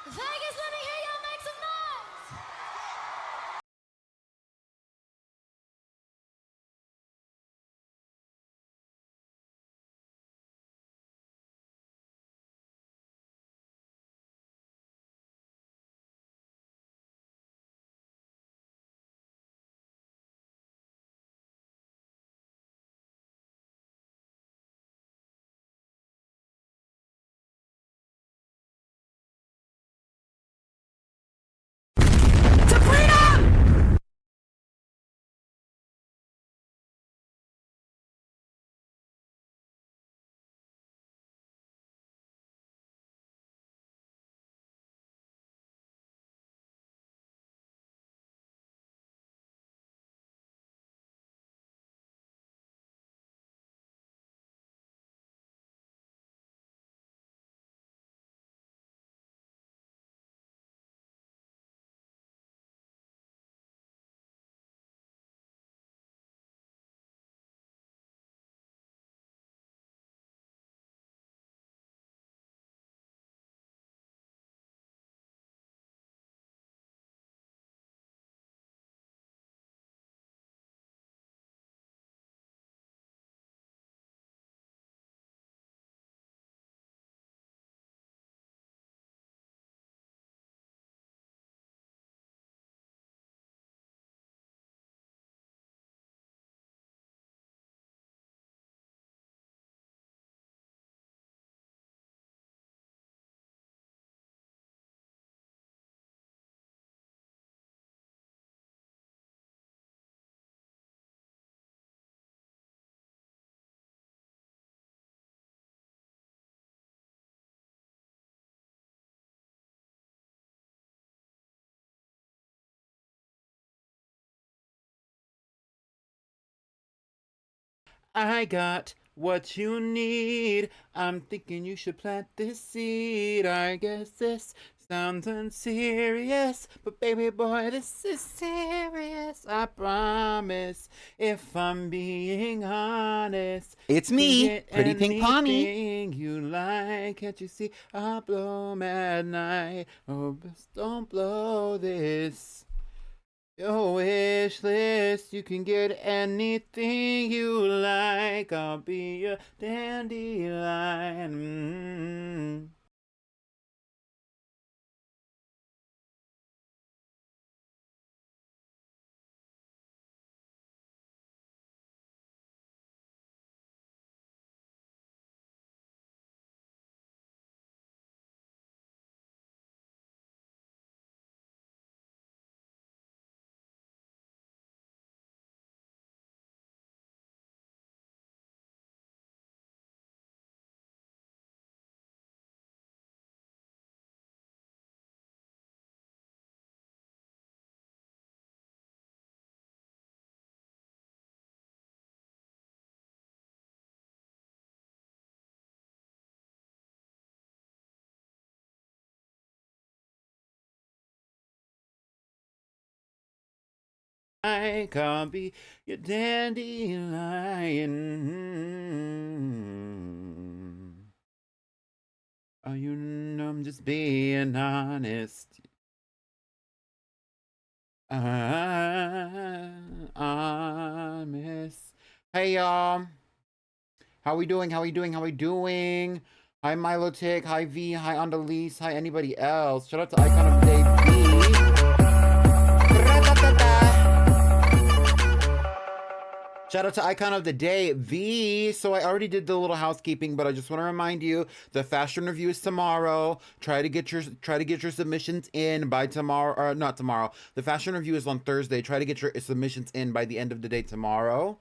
Vegas, let me hear y'all make some noise! To freedom! I got what you need. I'm thinking you should plant this seed. I guess this sounds unserious, but baby boy, this is serious. I promise. If I'm being honest, It's you can me, get Pretty Pink Pony. anything you like. Can't you see? I blow 'em at night. Oh, but don't blow this. Your wish list, you can get anything you like. I'll be your dandelion. I can't be your dandelion. Oh, you know I'm just being honest. Honest. Hey, y'all. How we doing? How we doing? How we doing? Hi, Milo Tick. Hi, V. Hi, Andalise. Hi, anybody else. Shout out to Icon of the Day, V. Shout out to Icon of the Day, V. So I already did the little housekeeping, but I just want to remind you the fashion review is tomorrow. Try to get your submissions in by tomorrow, or not tomorrow. The fashion review is on Thursday. Try to get your submissions in by the end of the day tomorrow.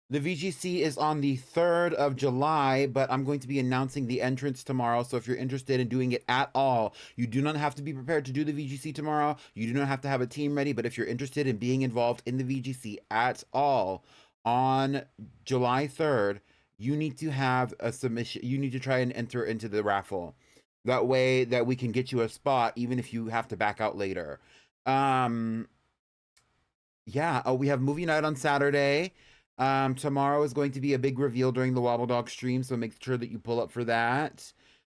The VGC is on the 3rd of July, but I'm going to be announcing the entrance tomorrow. So if you're interested in doing it at all, you do not have to be prepared to do the VGC tomorrow. You do not have to have a team ready, but if you're interested in being involved in the VGC at all on July 3rd, you need to have a submission. You need to try and enter into the raffle. That way that we can get you a spot, even if you have to back out later. Yeah, we have movie night on Saturday. Tomorrow is going to be a big reveal during the Wobble Dog stream, so make sure that you pull up for that.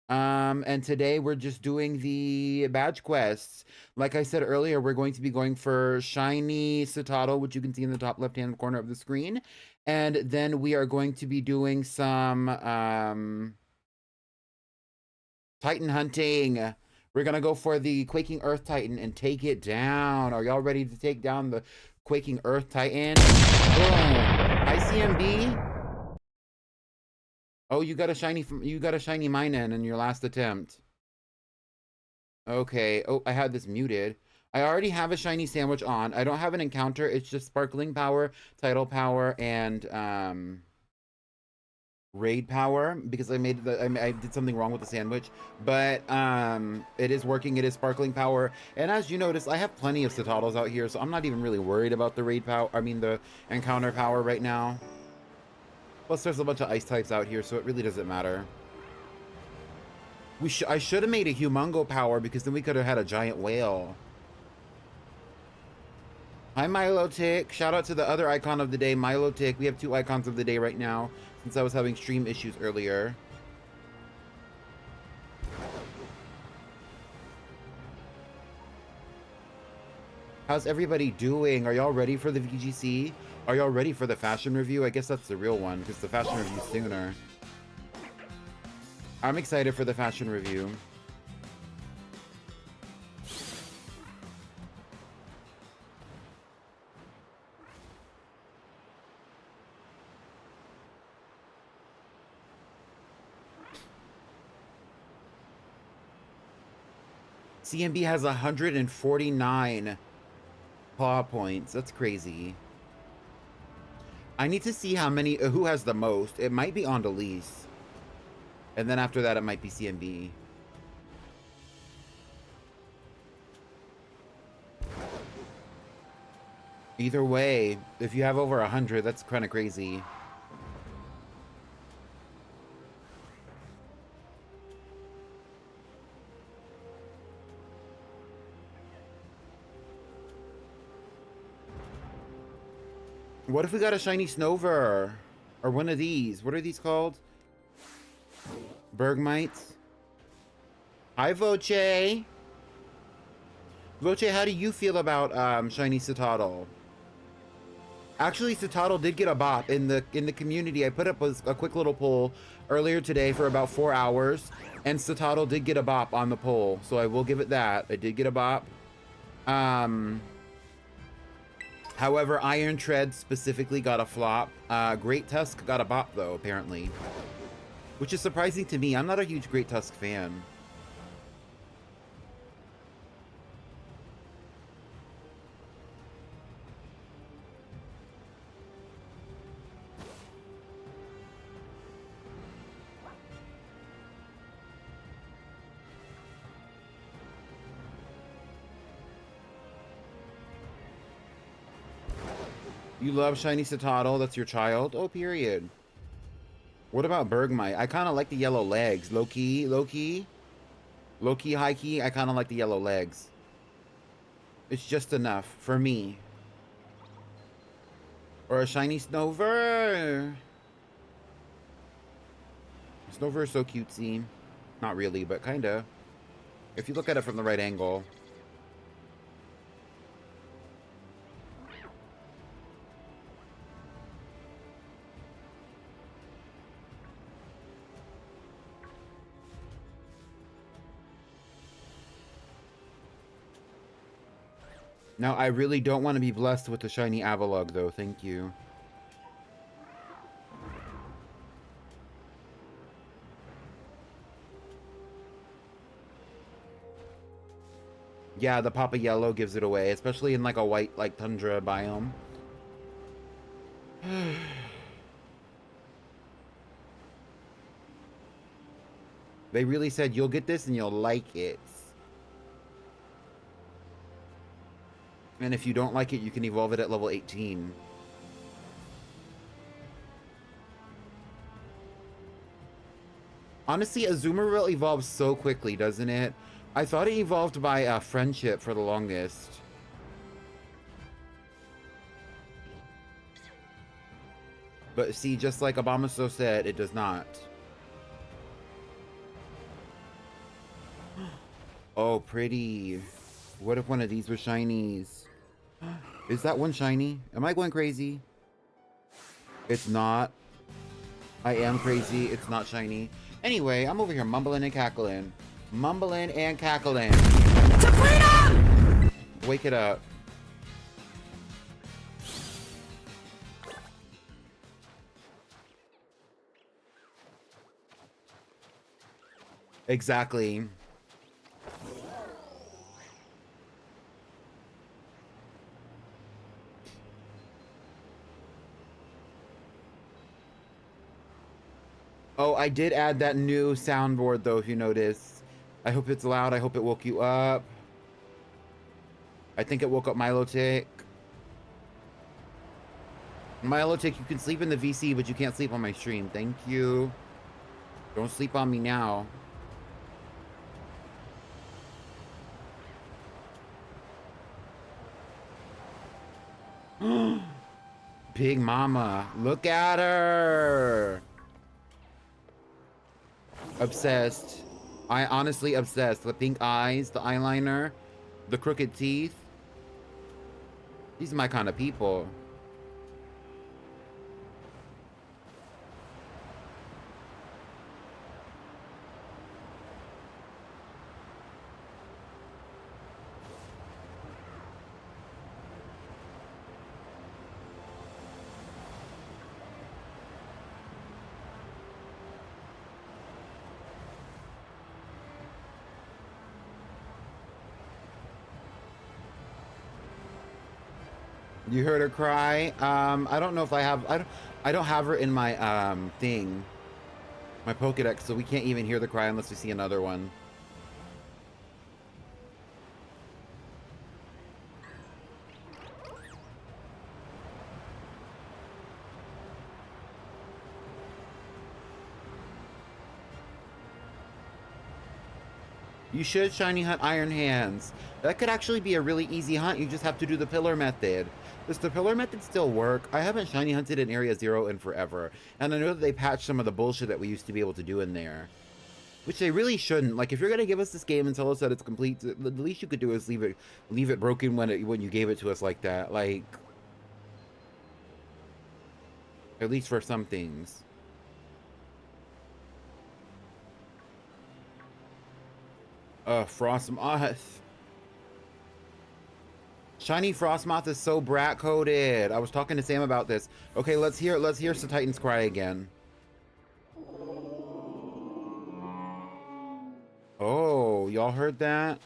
And today we're just doing the badge quests. Like I said earlier, we're going to be going for shiny Cetoddle, which you can see in the top left-hand corner of the screen. And then we are going to be doing some Titan hunting. We're gonna go for the Quaking Earth Titan and take it down. Are y'all ready to take down the Quaking Earth Titan? Boom. Hi, CMB. Oh, you got a shiny Minun in your last attempt. Okay. Oh, I had this muted. I already have a shiny sandwich on. I don't have an encounter. It's just sparkling power, tidal power, and raid power because I did something wrong with the sandwich, but it is working. It is sparkling power, and as you notice, I have plenty of Cetoddles out here, so I'm not even really worried about the raid power. I mean the encounter power right now. Plus, there's a bunch of ice types out here, so it really doesn't matter. I should have made a humongo power because then we could have had a giant whale. Hi, Milo Tick. Shout out to the other icon of the day, Milo Tick. We have 2 icons of the day right now since I was having stream issues earlier. How's everybody doing? Are y'all ready for the VGC? Are y'all ready for the fashion review? I guess that's the real one because the fashion review is sooner. I'm excited for the fashion review. CMB has 149 paw points. That's crazy. I need to see how many, who has the most. It might be Andalise. And then after that, it might be CMB. Either way, if you have over 100, that's kind of crazy. What if we got a shiny Snover? Or one of these? What are these called? Bergmites? Hi, Voce. Voce, how do you feel about shiny Cetoddle? Actually, Cetoddle did get a bop in the community. I put up a quick little poll earlier today for about 4 hours, and Cetoddle did get a bop on the poll, so I will give it that. I did get a bop. However, Iron Tread specifically got a flop. Great Tusk got a bop, though, apparently. Which is surprising to me. I'm not a huge Great Tusk fan. You love shiny Cetoddle? That's your child? Oh, period. What about Bergmite? I kind of like the yellow legs. Low-key, high-key, I kind of like the yellow legs. It's just enough for me. Or a shiny Snover. Snover is so cutesy. Not really, but kinda. If you look at it from the right angle. Now, I really don't want to be blessed with the shiny Avalugg, though. Thank you. Yeah, the Papa Yellow gives it away, especially in like a white, like tundra biome. They really said you'll get this and you'll like it. And if you don't like it, you can evolve it at level 18. Honestly, Azumarill evolves so quickly, doesn't it? I thought it evolved by friendship for the longest. But see, just like Obamaso said, it does not. Oh, pretty. What if one of these was shinies? Is that one shiny? Am I going crazy? It's not. I am crazy. It's not shiny. Anyway, I'm over here mumbling and cackling. Mumbling and cackling. To freedom! Wake it up. Exactly. Oh, I did add that new soundboard, though, if you notice. I hope it's loud. I hope it woke you up. I think it woke up Milotic. Milotic, you can sleep in the VC, but you can't sleep on my stream. Thank you. Don't sleep on me now. Big Mama. Look at her. Obsessed. I honestly obsessed. The pink eyes, the eyeliner, the crooked teeth. These are my kind of people. You heard her cry. I don't know if I have. I don't have her in my thing, my Pokedex, so we can't even hear the cry unless we see another one. You should shiny hunt Iron Hands. That could actually be a really easy hunt. You just have to do the pillar method. Does the pillar method still work? I haven't shiny hunted in Area 0 in forever. And I know that they patched some of the bullshit that we used to be able to do in there. Which they really shouldn't. Like, if you're gonna give us this game and tell us that it's complete, the least you could do is leave it broken when you gave it to us like that. Like, at least for some things. Frostmoth. Shiny Frostmoth is so brat coded. I was talking to Sam about this. Okay, let's hear Cetoddle's cry again. Oh, y'all heard that?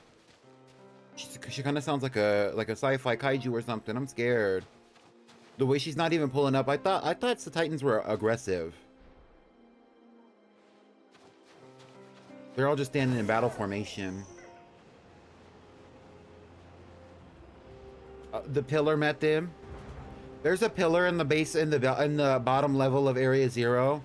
She kind of sounds like a sci-fi kaiju or something. I'm scared. The way she's not even pulling up. I thought Cetoddles were aggressive. They're all just standing in battle formation. The pillar method. There's a pillar in the base in the bottom level of Area 0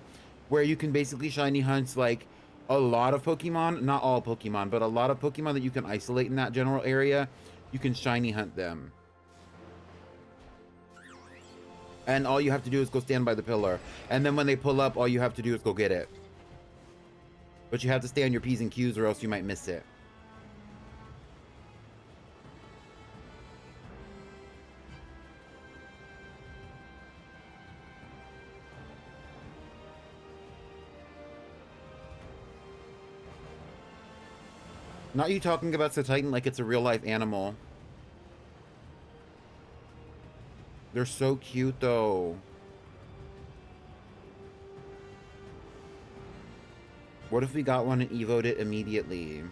where you can basically shiny hunt like a lot of Pokemon, not all Pokemon, but a lot of Pokemon that you can isolate in that general area. You can shiny hunt them. And all you have to do is go stand by the pillar. And then when they pull up, all you have to do is go get it. But you have to stay on your P's and Q's or else you might miss it. Not you talking about Cetoddle like it's a real life animal. They're so cute though. What if we got one and evoed it immediately?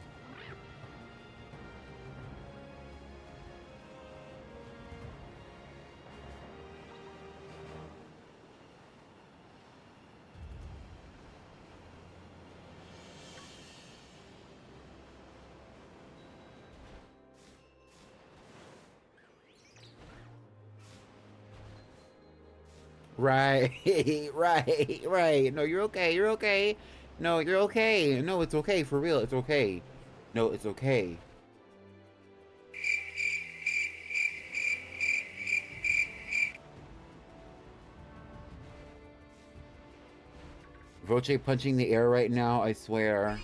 Right, right. No, you're okay. You're okay. No, you're okay. No, it's okay. For real, it's okay. No, it's okay. Voce punching the air right now, I swear.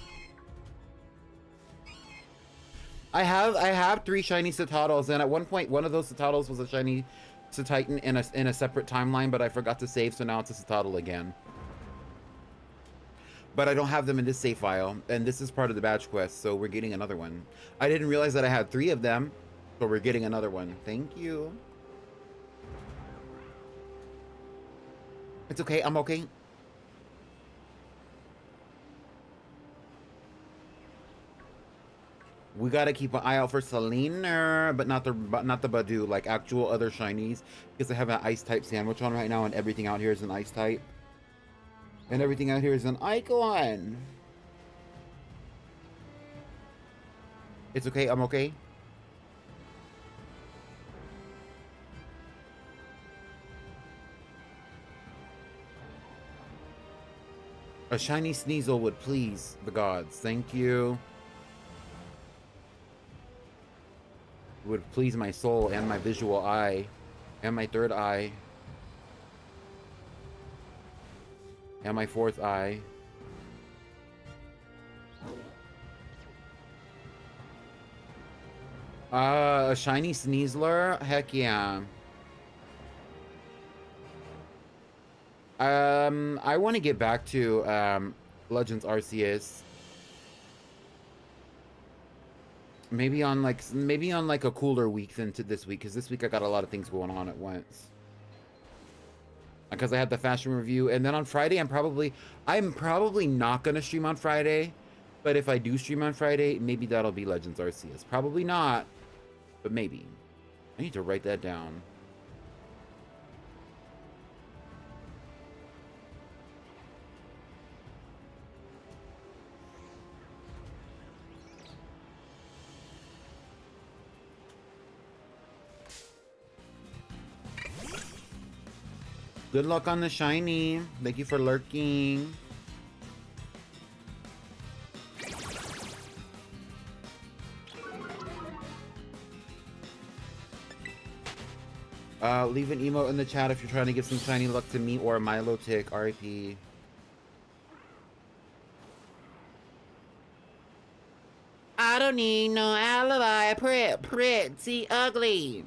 I have 3 shiny Cetoddles, and at one point one of those Cetoddles was a shiny Cetitan in a separate timeline, but I forgot to save, so now it's a Cetoddle again. But I don't have them in this save file, and this is part of the badge quest, so we're getting another one. I didn't realize that I had 3 of them, so we're getting another one. Thank you. It's okay, I'm okay. We gotta keep an eye out for Selena, but not the Badu, like actual other shinies, because I have an ice type sandwich on right now, and everything out here is an ice type. And everything out here is an icon. It's okay, I'm okay. A shiny Sneasel would please the gods. Thank you. It would please my soul and my visual eye. And my 3rd eye. And my 4th eye. A shiny Sneasler? Heck yeah. I want to get back to Legends Arceus. Maybe on like a cooler week than to this week, because this week I got a lot of things going on at once. Because I had the fashion review, and then on Friday I'm probably not gonna stream on Friday, but if I do stream on Friday, maybe that'll be Legends Arceus. Probably not, but maybe. I need to write that down. Good luck on the shiny. Thank you for lurking. Leave an emote in the chat if you're trying to give some shiny luck to me or Milo Tick, RIP. I don't need no alibi. Pretty ugly.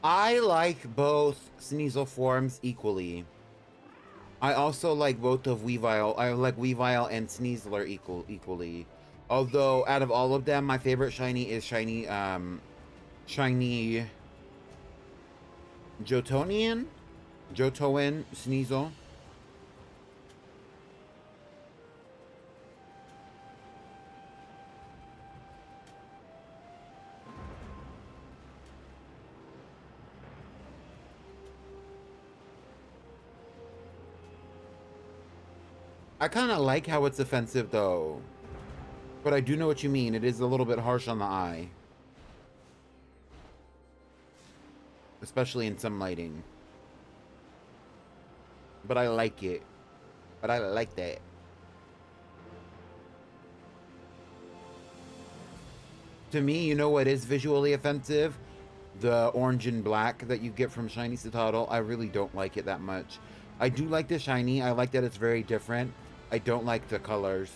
I like both Sneasel forms equally. I also like both of Weavile. I like Weavile and Sneasler equally. Although out of all of them, my favorite shiny is shiny Jotonian? Jotoan Sneasel. I kind of like how it's offensive though. But I do know what you mean. It is a little bit harsh on the eye. Especially in some lighting. But I like it. But I like that. To me, you know what is visually offensive? The orange and black that you get from shiny Cetoddle. I really don't like it that much. I do like the shiny. I like that it's very different. I don't like the colors.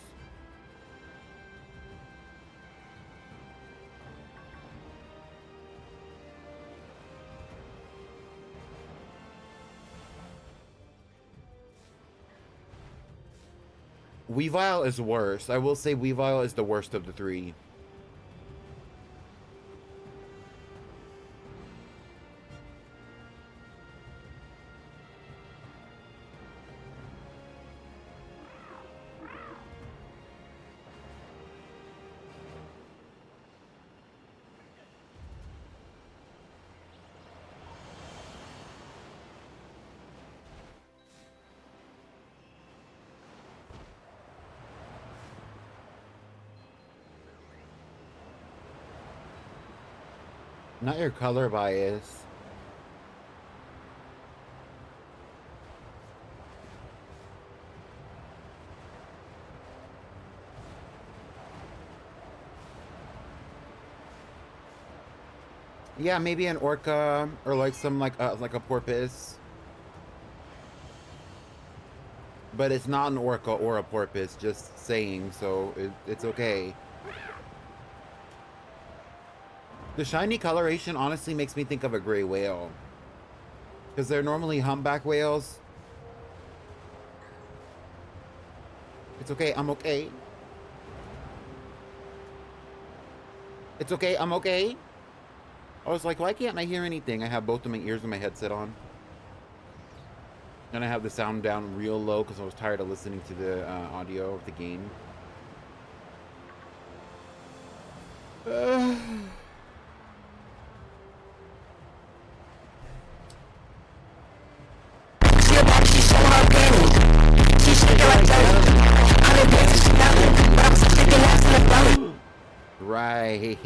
Weavile is worse. I will say Weavile is the worst of the three. Not your color bias. Yeah, maybe an orca or like some like a porpoise. But it's not an orca or a porpoise, just saying, so it's okay. The shiny coloration honestly makes me think of a gray whale. Because they're normally humpback whales. It's okay, I'm okay. It's okay, I'm okay. I was like, why can't I hear anything? I have both of my ears and my headset on. And I have the sound down real low because I was tired of listening to the audio of the game. Right.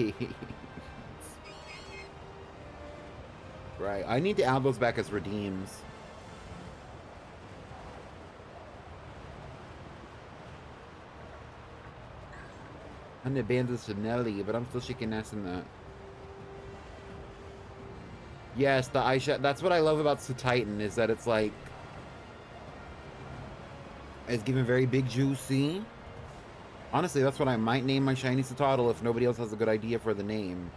Right. I need to add those back as redeems. I'm the band of Chanelli, but I'm still shaking ass in that. Yes, the eyeshadow. That's what I love about Titan is that it's like it's given very big juicy. Honestly, that's what I might name my shiny Cetoddle if nobody else has a good idea for the name.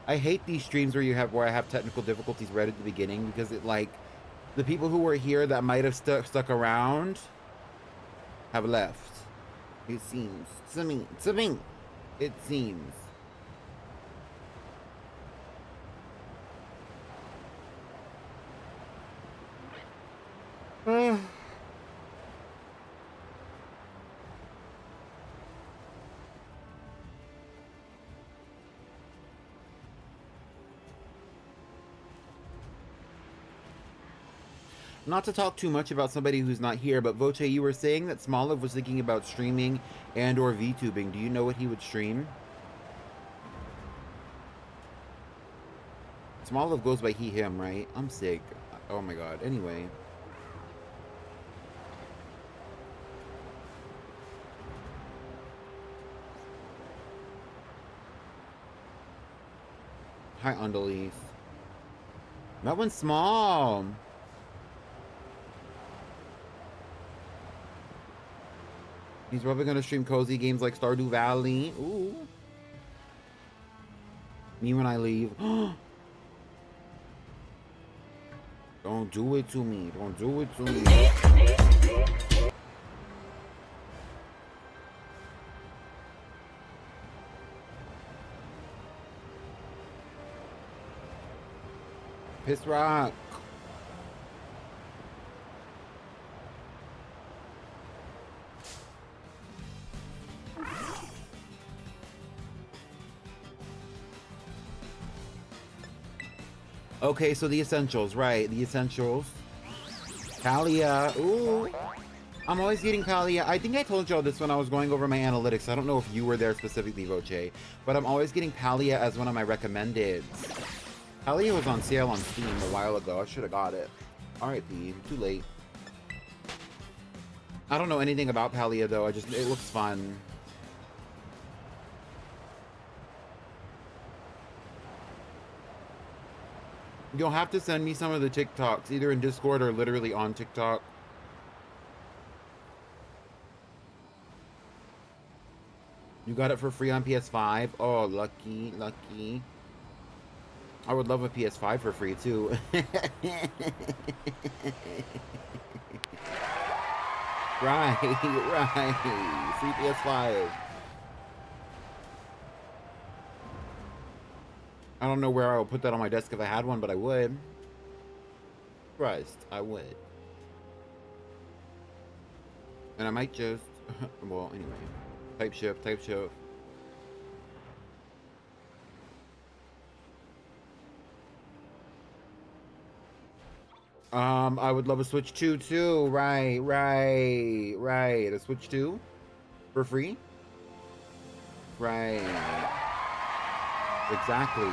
I hate these streams where I have technical difficulties right at the beginning because it like the people who were here that might have stuck around have left. It seems to me. It seems. Not to talk too much about somebody who's not here, but Voce, you were saying that Smoliv was thinking about streaming and or VTubing. Do you know what he would stream? Smoliv goes by he, him, right? I'm sick. Oh my god. Anyway. Hi, Undalease. That one's small. He's probably gonna stream cozy games like Stardew Valley. Ooh. Me when I leave. Don't do it to me. Don't do it to me. Piss rock. Okay, so the essentials, right? The essentials. Talia. Ooh. I'm always getting Talia. I think I told y'all this when I was going over my analytics. I don't know if you were there specifically, Voce. But I'm always getting Talia as one of my recommendeds. Talia was on sale on Steam a while ago. I should have got it. R.I.P. Too late. I don't know anything about Talia, though. It looks fun. You'll have to send me some of the TikToks, either in Discord or literally on TikTok. You got it for free on PS5? Oh, lucky, lucky. I would love a PS5 for free, too. Right, right. Free PS5. I don't know where I would put that on my desk if I had one, but I would. Christ, I would. And I might just... well, anyway. Type shift, type shift. I would love a Switch 2 too. Right, right, right. A Switch 2 for free? Right. Exactly.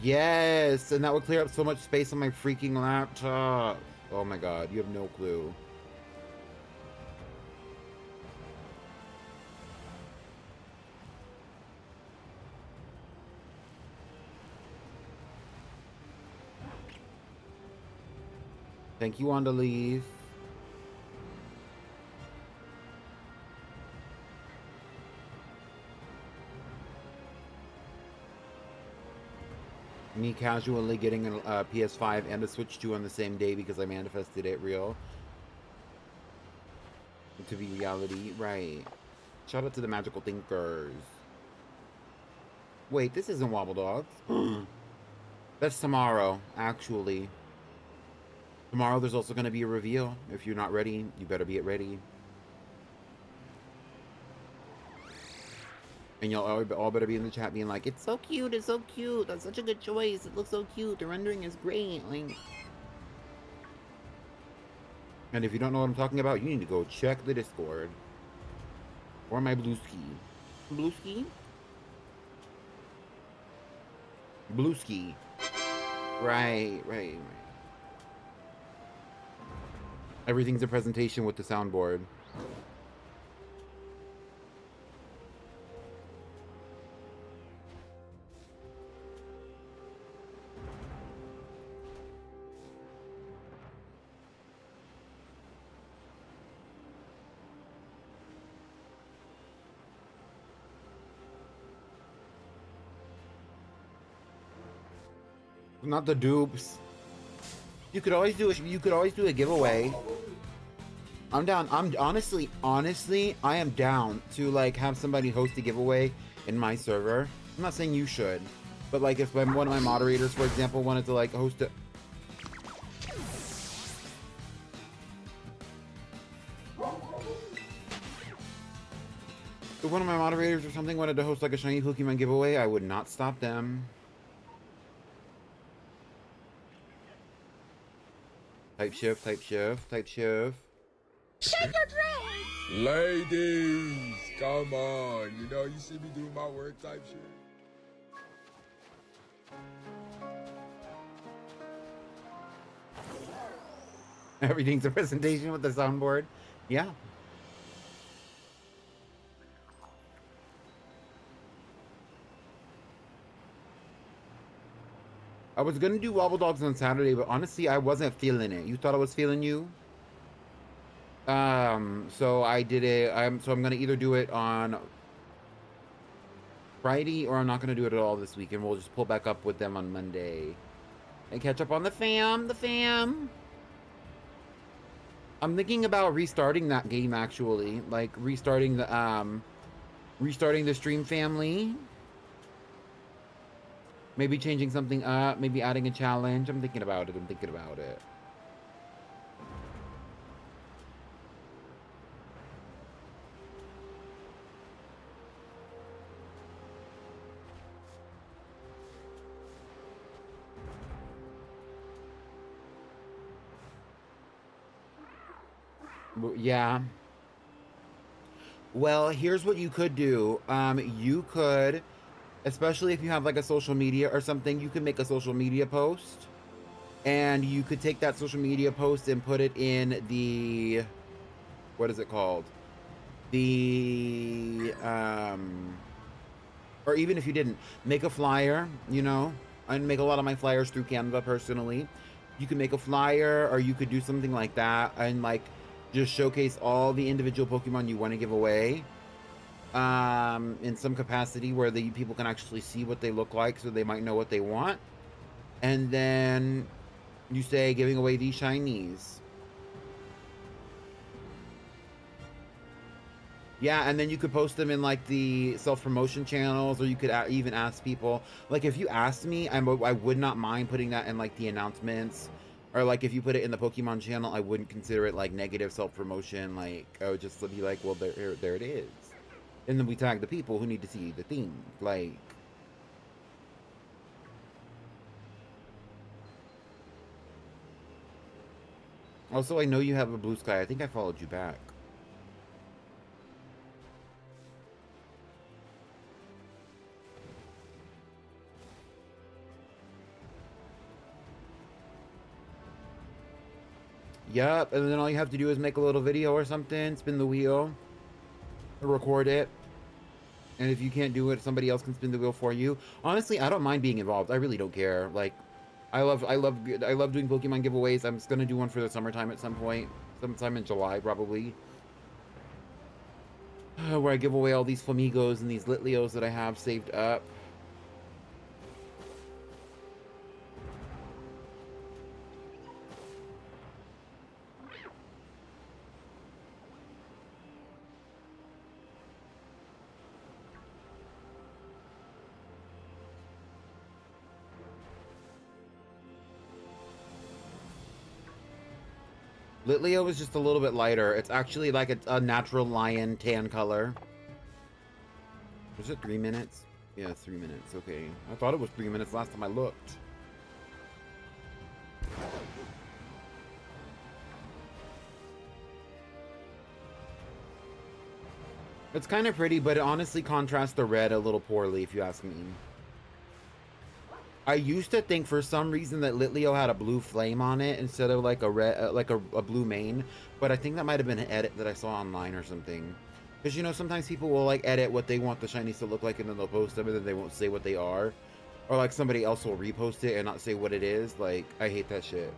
Yes, and that would clear up so much space on my freaking laptop. Oh my god, you have no clue. Thank you, Andalise. Me casually getting a PS5 and a Switch 2 on the same day because I manifested it real. To be reality, right. Shout out to the magical thinkers. Wait, this isn't Wobble Dogs. That's tomorrow, actually. Tomorrow there's also going to be a reveal. If you're not ready, you better be ready. And y'all all better be in the chat being like, it's so cute, it's so cute. That's such a good choice. It looks so cute. The rendering is great. Like... And if you don't know what I'm talking about, you need to go check the Discord. Or my Blue Ski. Blue Ski? Blue Ski. Right, right, right. Everything's a presentation with the soundboard. Not the dupes. You could always do a giveaway. I'm down. I'm honestly, I am down to like have somebody host a giveaway in my server. I'm not saying you should, but like if one of my moderators, for example, wanted to like host it. If one of my moderators or something wanted to host like a shiny Pokemon giveaway, I would not stop them. Type shift, type shift, type shift. Shake your dress! Ladies, come on. You know, you see me do my work type shit. Everything's a presentation with the soundboard. Yeah. I was gonna do Wobble Dogs on Saturday, but honestly, I wasn't feeling it. You thought I was feeling you? So I did it. I'm gonna either do it on Friday or I'm not gonna do it at all this week, and we'll just pull back up with them on Monday and catch up on the fam. The fam. I'm thinking about restarting that game actually, like restarting the stream family. Maybe changing something up, maybe adding a challenge. I'm thinking about it. I'm thinking about it. Yeah. Well, here's what you could do. You could, especially if you have like a social media or something, you can make a social media post. And you could take that social media post and put it in the, what is it called? The, or even if you didn't, make a flyer, you know? I make a lot of my flyers through Canva personally. You can make a flyer or you could do something like that and like just showcase all the individual Pokemon you want to give away in some capacity where the people can actually see what they look like so they might know what they want. And then you say giving away these shinies. Yeah, and then you could post them in like the self-promotion channels, or you could even ask people. Like if you asked me, I would not mind putting that in like the announcements, or like if you put it in the Pokemon channel, I wouldn't consider it like negative self-promotion. Like I would just be like, well, there it is, and then we tag the people who need to see the theme. Like, also, I know you have a blue sky. I think I followed you back. Yep, and then all you have to do is make a little video or something, spin the wheel, record it. And if you can't do it, somebody else can spin the wheel for you. Honestly, I don't mind being involved. I really don't care. Like, I love doing Pokemon giveaways. I'm just gonna do one for the summertime at some point, sometime in July probably, where I give away all these Flamigos and these Litleos that I have saved up. Litleo is just a little bit lighter. It's actually like a natural lion tan color. Was it 3 minutes? Yeah, 3 minutes. Okay. I thought it was 3 minutes last time I looked. It's kind of pretty, but it honestly contrasts the red a little poorly, if you ask me. I used to think for some reason that Litleo had a blue flame on it instead of like a red, like a blue mane, but I think that might have been an edit that I saw online or something. Because, you know, sometimes people will like edit what they want the shinies to look like and then they'll post them and then they won't say what they are. Or like somebody else will repost it and not say what it is. Like, I hate that shit.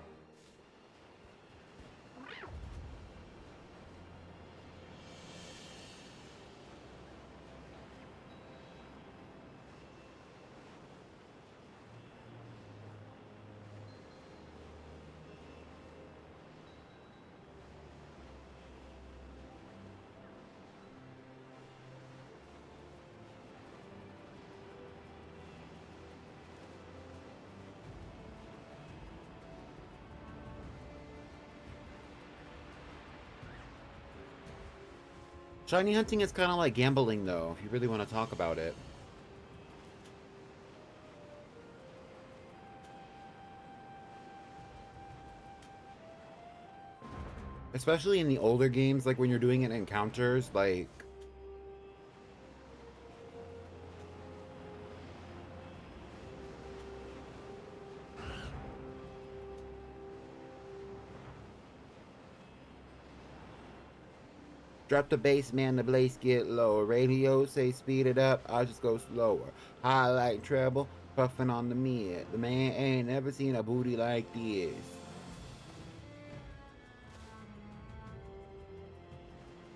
Shiny hunting is kind of like gambling, though, if you really want to talk about it. Especially in the older games, like when you're doing it in encounters, like... Drop the bass, man, the bass get lower. Radio say speed it up, I just go slower. Highlight treble, puffing on the mid. The man ain't never seen a booty like this.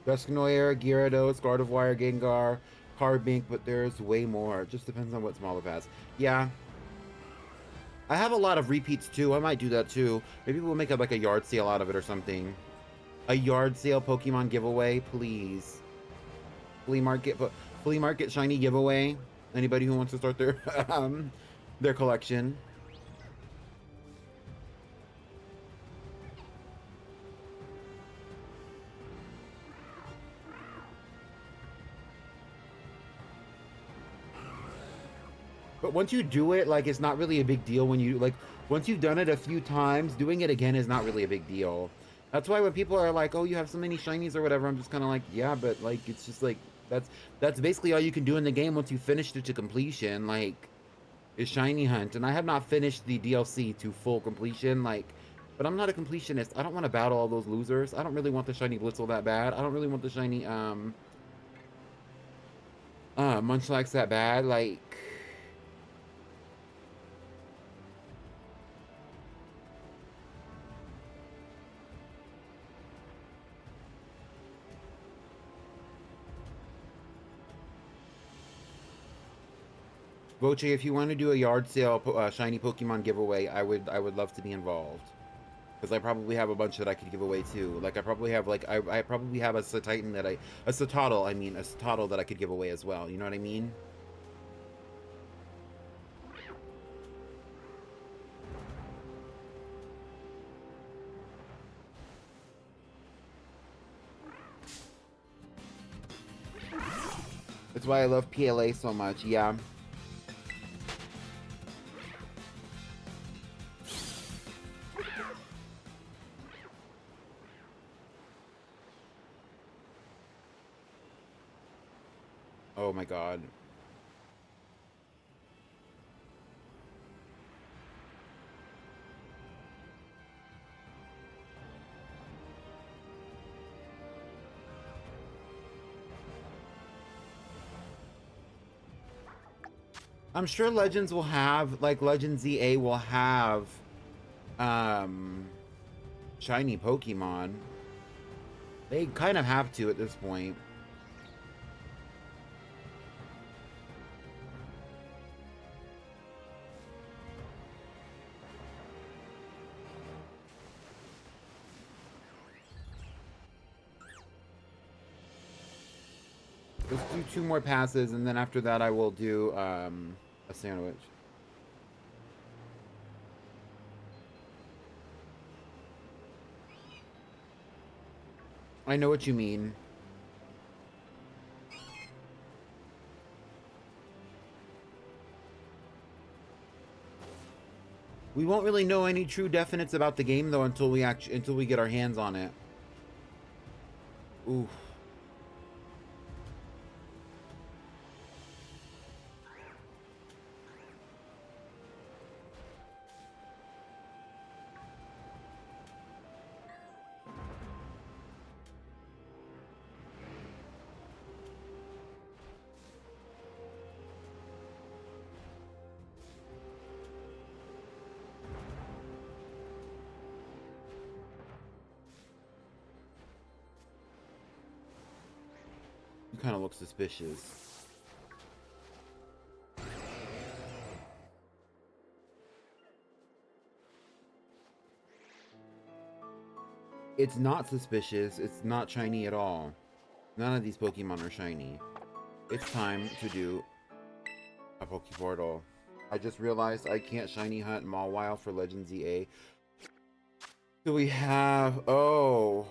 Dusknoir, Gyarados, Gardevoir, Gengar, Carbink, but there's way more. It just depends on what Smoliv has. Yeah. I have a lot of repeats too. I might do that too. Maybe we'll make like a yard sale out of it or something. A yard sale Pokemon giveaway, please. Flea market shiny giveaway. Anybody who wants to start their collection. But once you do it, like, it's not really a big deal when you, like, once you've done it a few times, doing it again is not really a big deal. That's why when people are like, oh, you have so many shinies or whatever, I'm just kind of like, yeah, but, like, it's just, like, that's basically all you can do in the game once you finished it to completion, like, is shiny hunt. And I have not finished the DLC to full completion, like, but I'm not a completionist. I don't want to battle all those losers. I don't really want the shiny Blitzel that bad. I don't really want the shiny, Munchlax that bad, like... Voce, if you want to do a yard sale shiny Pokemon giveaway, I would love to be involved. Because I probably have a bunch that I could give away too. Like I probably have like I probably have a Cetoddle that I could give away as well. You know what I mean? That's why I love PLA so much. Yeah. Oh my god. I'm sure Legends will have, like, Legends ZA will have, shiny Pokemon. They kind of have to at this point. Let's do 2 more passes, and then after that I will do, a sandwich. I know what you mean. We won't really know any true definites about the game though until we get our hands on it. Oof. You kind of look suspicious. It's not suspicious. It's not shiny at all. None of these Pokemon are shiny. It's time to do a Pokeportal. I just realized I can't shiny hunt Mawile for Legends EA. So we have... Oh.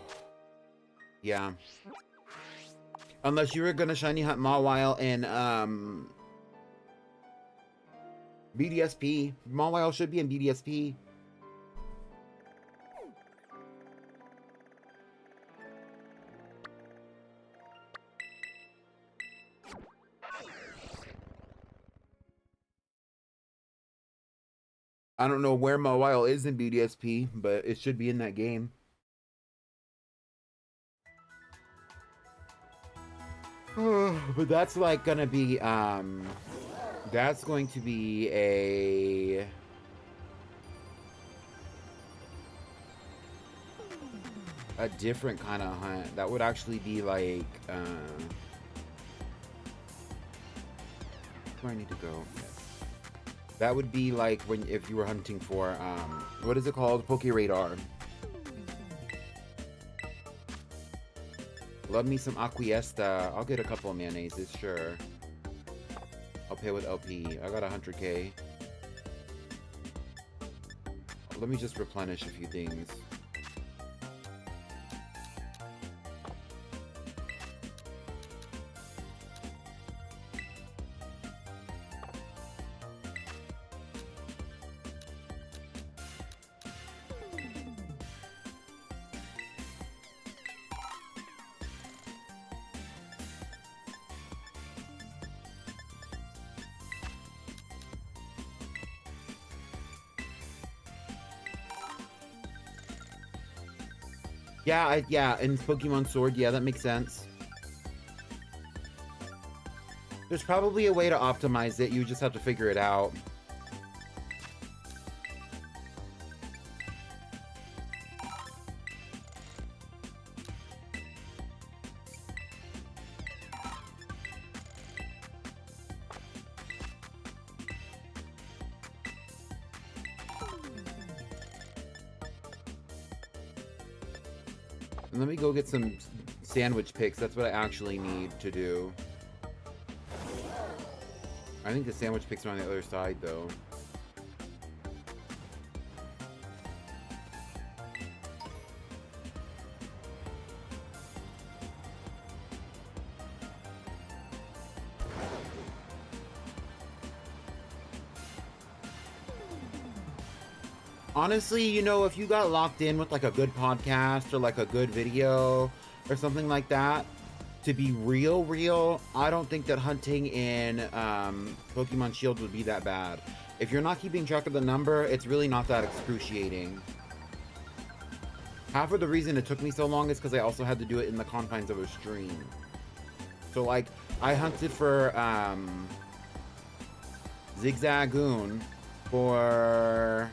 Yeah. Unless you were gonna shiny hunt Mawile in, BDSP. Mawile should be in BDSP. I don't know where Mawile is in BDSP, but it should be in that game. But that's like gonna be, that's going to be a different kind of hunt. That would actually be like, where I need to go? Yes. That would be like when if you were hunting for, what is it called? Poke Radar. Love me some Acquiesta. I'll get a couple of mayonnaises, sure. I'll pay with LP. I got 100K. Let me just replenish a few things. Yeah, yeah, and Pokemon Sword, yeah, that makes sense. There's probably a way to optimize it, you just have to figure it out. Let me go get some sandwich picks. That's what I actually need to do. I think the sandwich picks are on the other side, though. Honestly, you know, if you got locked in with like a good podcast or like a good video or something like that, to be real, I don't think that hunting in Pokemon Shield would be that bad. If you're not keeping track of the number, it's really not that excruciating. Half of the reason it took me so long is because I also had to do it in the confines of a stream. So like, I hunted for Zigzagoon for...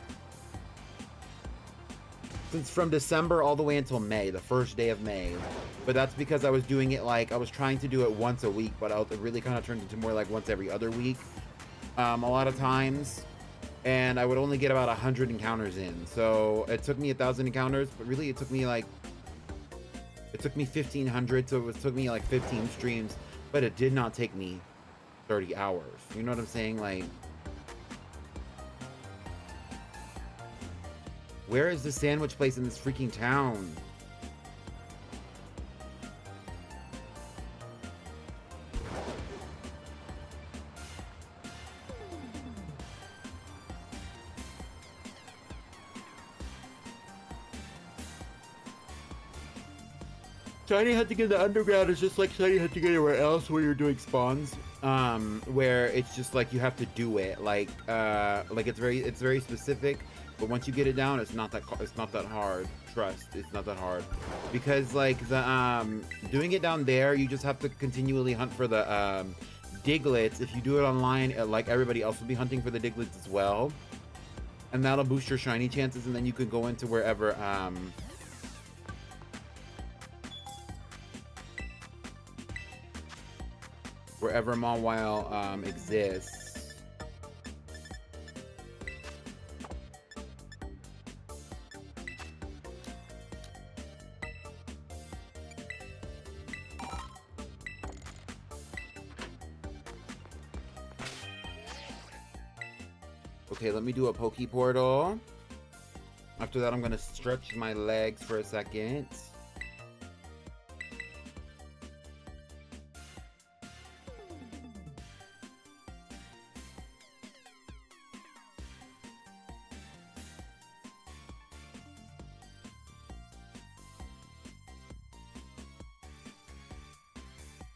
since from December all the way until May, the first day of May. But that's because I was doing it like, I was trying to do it once a week, but it really kind of turned into more like once every other week. A lot of times. And I would only get about 100 encounters in. So it took me 1,000 encounters, but really it took me like, it took me 1,500, so it took me like 15 streams, but it did not take me 30 hours. You know what I'm saying? Like, where is the sandwich place in this freaking town? Shiny hunting in the underground is just like shiny hunting anywhere else where you're doing spawns. Where it's just like you have to do it. Like it's very specific. But once you get it down, it's not that hard. Trust, it's not that hard, because like the doing it down there, you just have to continually hunt for the Diglets. If you do it online, like everybody else will be hunting for the Diglets as well, and that'll boost your shiny chances. And then you can go into wherever wherever Mawile exists. Okay, let me do a Poke Portal. After that, I'm gonna stretch my legs for a second.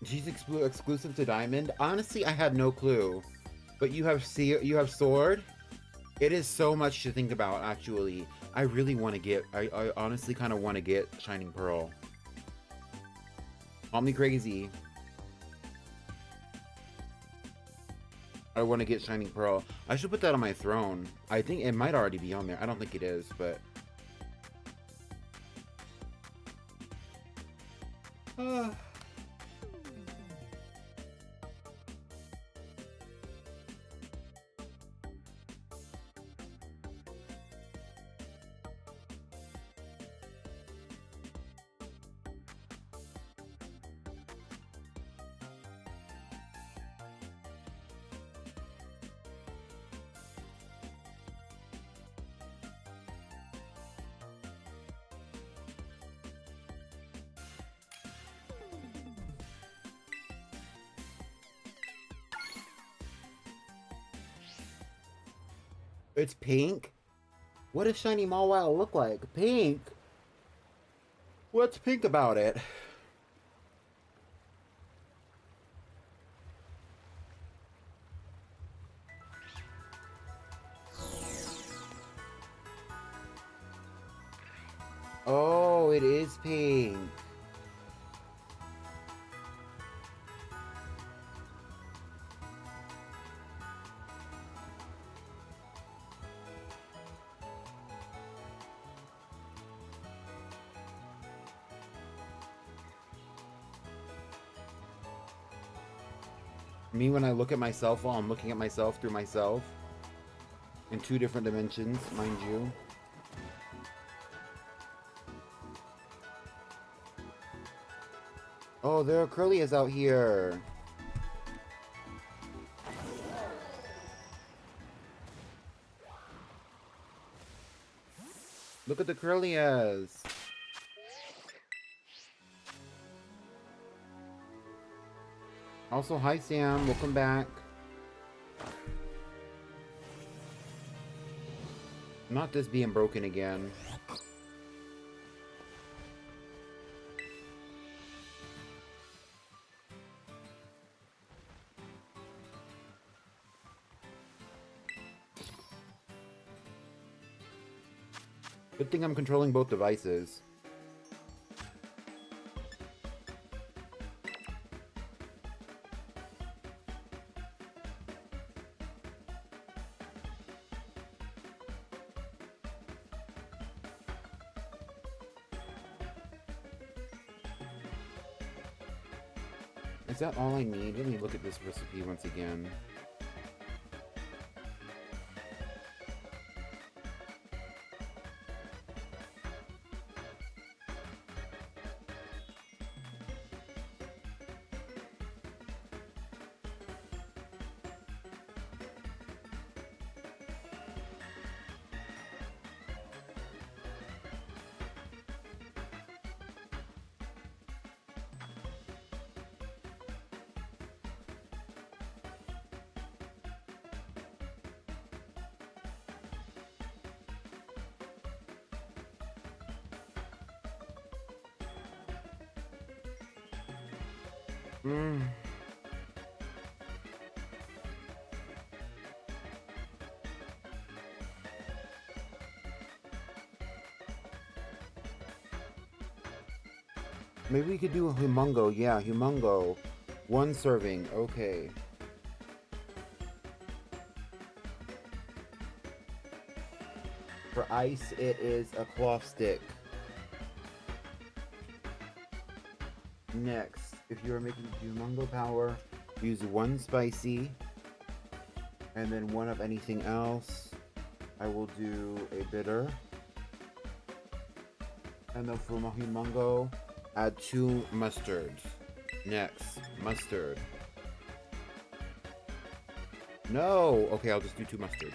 She's exclusive to Diamond. Honestly, I had no clue. But you have Sword. It is so much to think about, actually. I really want to get... I honestly kind of want to get Shining Pearl. Call me crazy. I want to get Shining Pearl. I should put that on my throne. I think it might already be on there. I don't think it is, but... It's pink? What does shiny Mawile look like? Pink? What's pink about it? Oh, it is pink. Me, when I look at myself, while I'm looking at myself through myself in 2 different dimensions, mind you. Oh, there are Curlias out here. Look at the Curlias. Also, hi Sam, welcome back. Not this being broken again. Good thing I'm controlling both devices. Is that all I need? Let me look at this recipe once again. Maybe we could do a humongo. Yeah, humongo. 1 serving. Okay. For ice, it is a cloth stick. Next, if you are making humongo power, use 1 spicy and then 1 of anything else. I will do a bitter. And then for humongo, add 2 mustards. Next, mustard. No! Okay, I'll just do 2 mustards.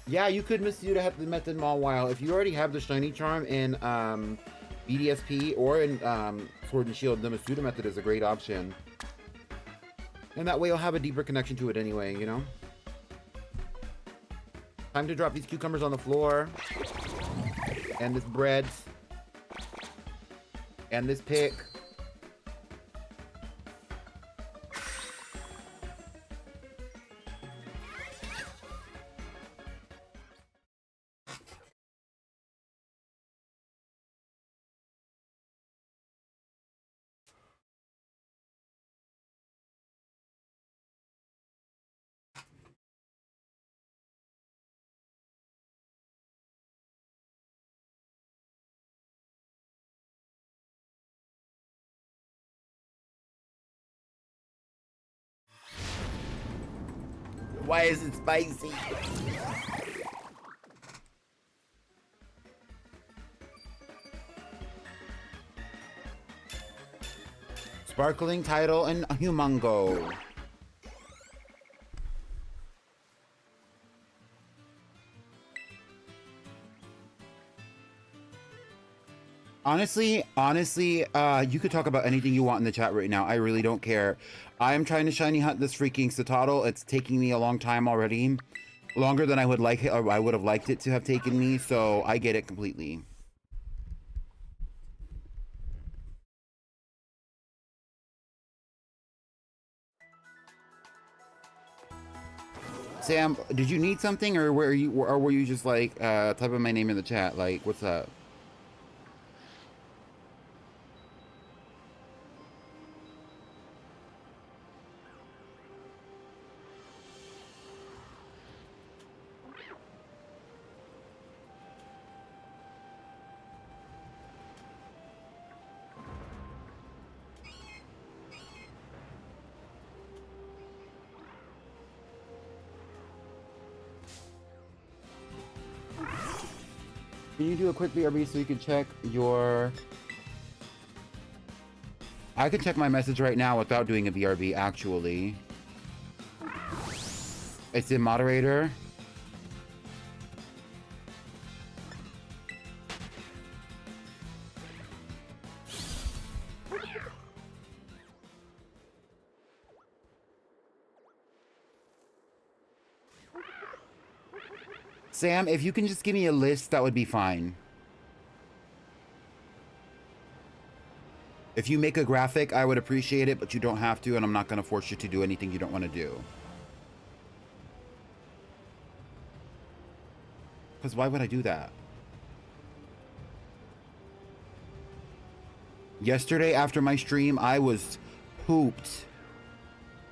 Yeah, you could misuse the method Mawile. If you already have the shiny charm in BDSP or in Sword and Shield, the Masuda method is a great option. And that way you'll have a deeper connection to it anyway, you know? Time to drop these cucumbers on the floor. And this bread. And this pick. Why is it spicy? Sparkling Tidal and Humongo. Honestly, you could talk about anything you want in the chat right now. I really don't care. I am trying to shiny hunt this freaking Cetoddle. It's taking me a long time already. Longer than I would like it, or I would have liked it to have taken me, so I get it completely. Sam, did you need something, or were you just like typing my name in the chat? Like, what's up? Can you do a quick BRB so you can check your... I can check my message right now without doing a BRB, actually. It's in moderator. Sam, if you can just give me a list, that would be fine. If you make a graphic, I would appreciate it, but you don't have to, and I'm not going to force you to do anything you don't want to do. Because why would I do that? Yesterday, after my stream, I was pooped.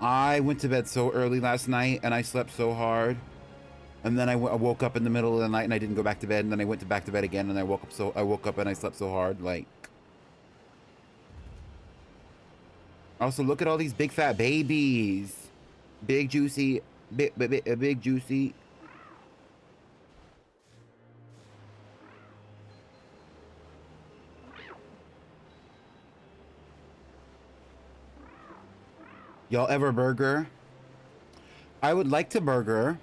I went to bed so early last night, and I slept so hard. And then I woke up in the middle of the night, and I didn't go back to bed, and then I went back to bed again, and I woke up and I slept so hard, like... Also, look at all these big fat babies. Big juicy, big juicy. Y'all ever burger? I would like to burger.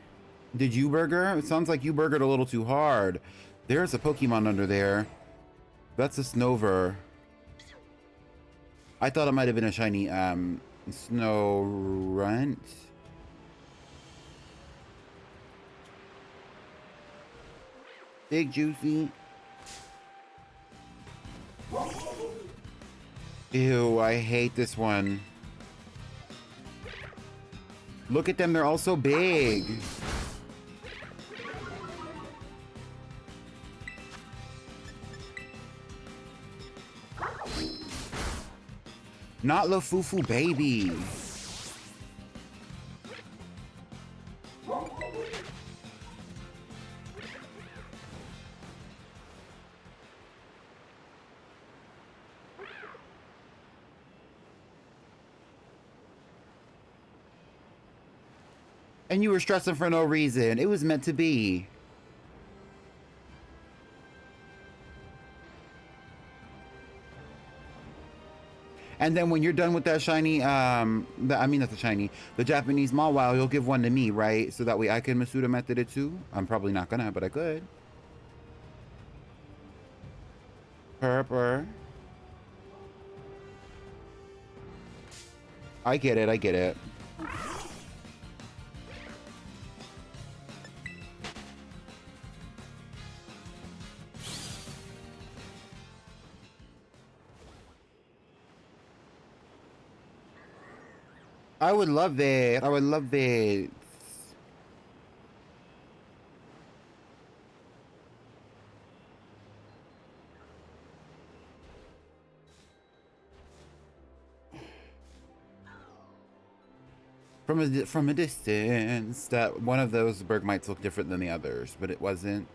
Did you burger? It sounds like you burgered a little too hard. There's a Pokemon under there. That's a Snover. I thought it might have been a shiny Snorunt. Big juicy. Ew, I hate this one. Look at them, they're all so big. Not Lafufu baby. And you were stressing for no reason. It was meant to be. And then when you're done with that shiny, I mean, not the shiny, the Japanese Mawile, you'll give one to me, right? So that way I can Masuda method it too. I'm probably not gonna, but I could. Purr. I get it, I get it. I would love it. I would love it. From a distance, that one of those Bergmites looked different than the others, but it wasn't.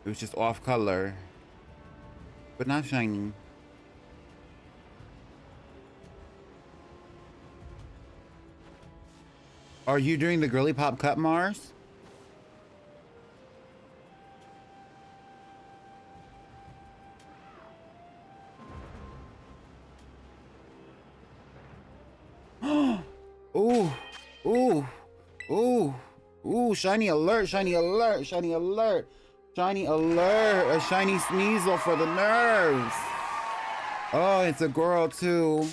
It was just off color, but not shiny. Are you doing the girly pop cut, Mars? Ooh, ooh, ooh, ooh, shiny alert, shiny alert, shiny alert, shiny alert, a shiny Sneasel for the nerves. Oh, it's a girl too.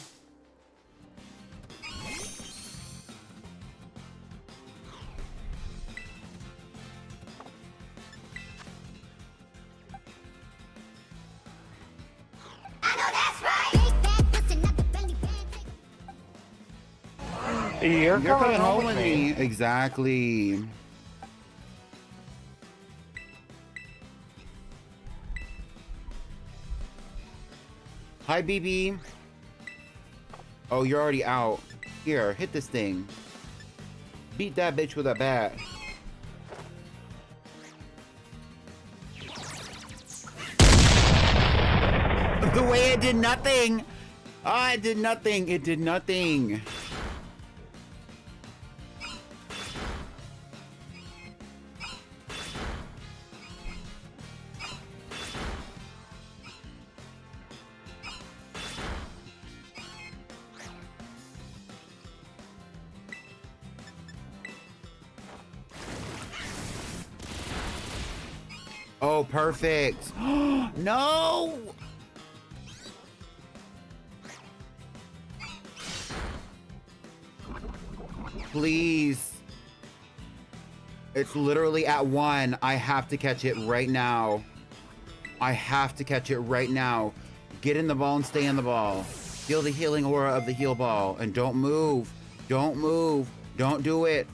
You're coming home with me. Exactly. Hi, BB. Oh, you're already out. Here, hit this thing. Beat that bitch with a bat. The way it did nothing. Ah, it did nothing. It did nothing. Oh, perfect. No! Please. It's literally at 1. I have to catch it right now. I have to catch it right now. Get in the ball and stay in the ball. Feel the healing aura of the heal ball. And don't move. Don't move. Don't do it.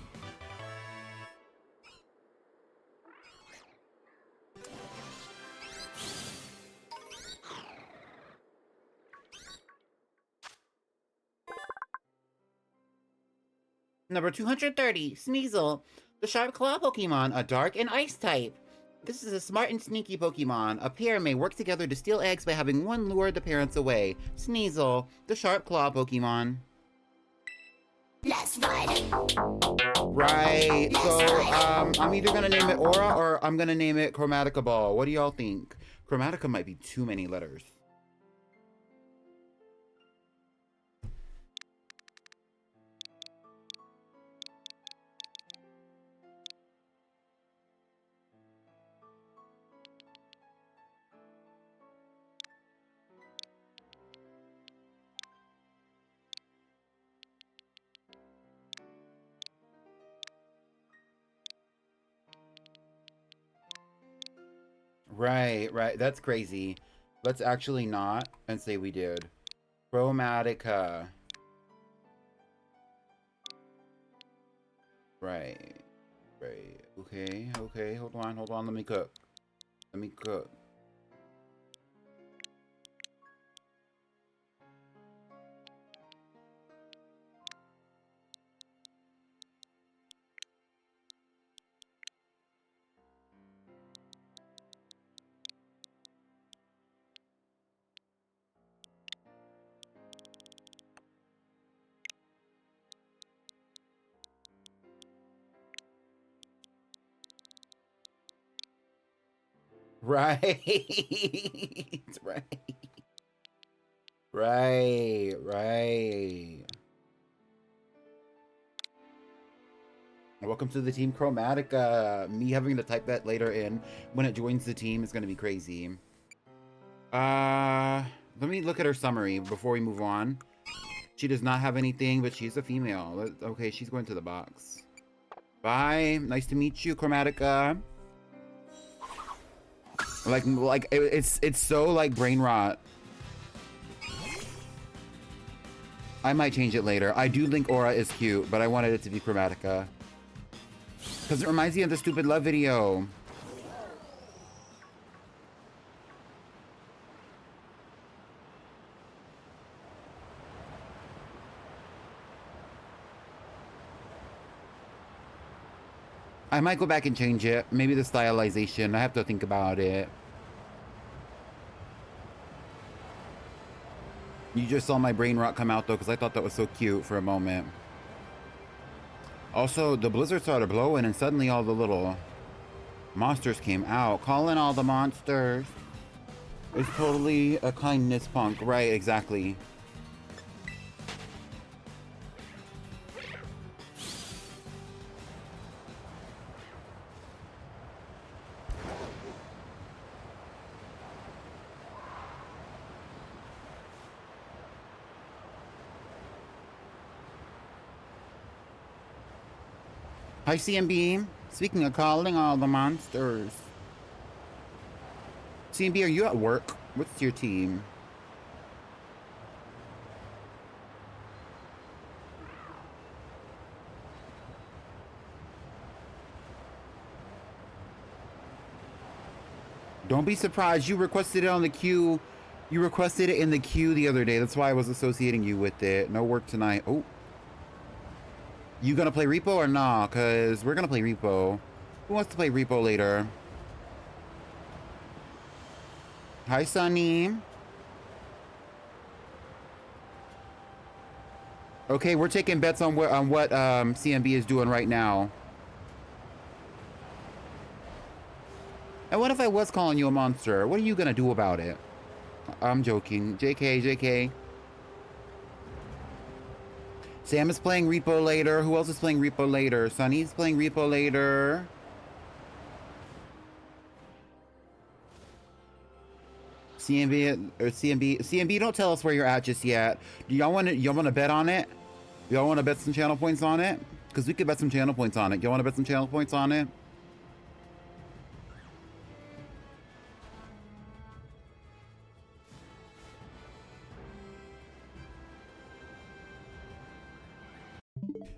Number 230, Sneasel, the Sharp Claw Pokemon, a Dark and Ice type. This is a smart and sneaky Pokemon. A pair may work together to steal eggs by having one lure the parents away. Sneasel, the Sharp Claw Pokemon. Let's ride. Right, so I'm either gonna name it Aura or I'm gonna name it Chromatica Ball. What do y'all think? Chromatica might be too many letters. Right, right. That's crazy. Let's actually not and say we did. Chromatica. Right. Right. Okay, okay. Hold on, hold on. Let me cook. Let me cook. Right. Right. Right. Right. Welcome to the Team Chromatica. Me having to type that later in when it joins the team is going to be crazy. Let me look at her summary before we move on. She does not have anything, but she's a female. Okay, she's going to the box. Bye. Nice to meet you, Chromatica. Like it's so like brain rot. I might change it later. I do think Aura is cute, but I wanted it to be Chromatica. Because it reminds me of the stupid love video. I might go back and change it. Maybe the stylization. I have to think about it. You just saw my brain rot come out though, because I thought that was so cute for a moment. Also, the blizzard started blowing and suddenly all the little monsters came out. Calling all the monsters. It's totally a kindness punk. Right, exactly. Hi, CMB. Speaking of calling all the monsters. CMB, are you at work? What's your team? Don't be surprised. You requested it on the queue. You requested it in the queue the other day. That's why I was associating you with it. No work tonight. Oh. You gonna play repo or nah? Cause we're gonna play repo. Who wants to play repo later? Hi, Sunny. Okay, we're taking bets on what CMB is doing right now. And what if I was calling you a monster? What are you gonna do about it? I'm joking. JK, JK. Sam is playing repo later. Who else is playing repo later? Sunny's playing repo later. CMB, don't tell us where you're at just yet. Do y'all want to bet on it? Y'all want to bet some channel points on it? Because we could bet some channel points on it. Y'all want to bet some channel points on it?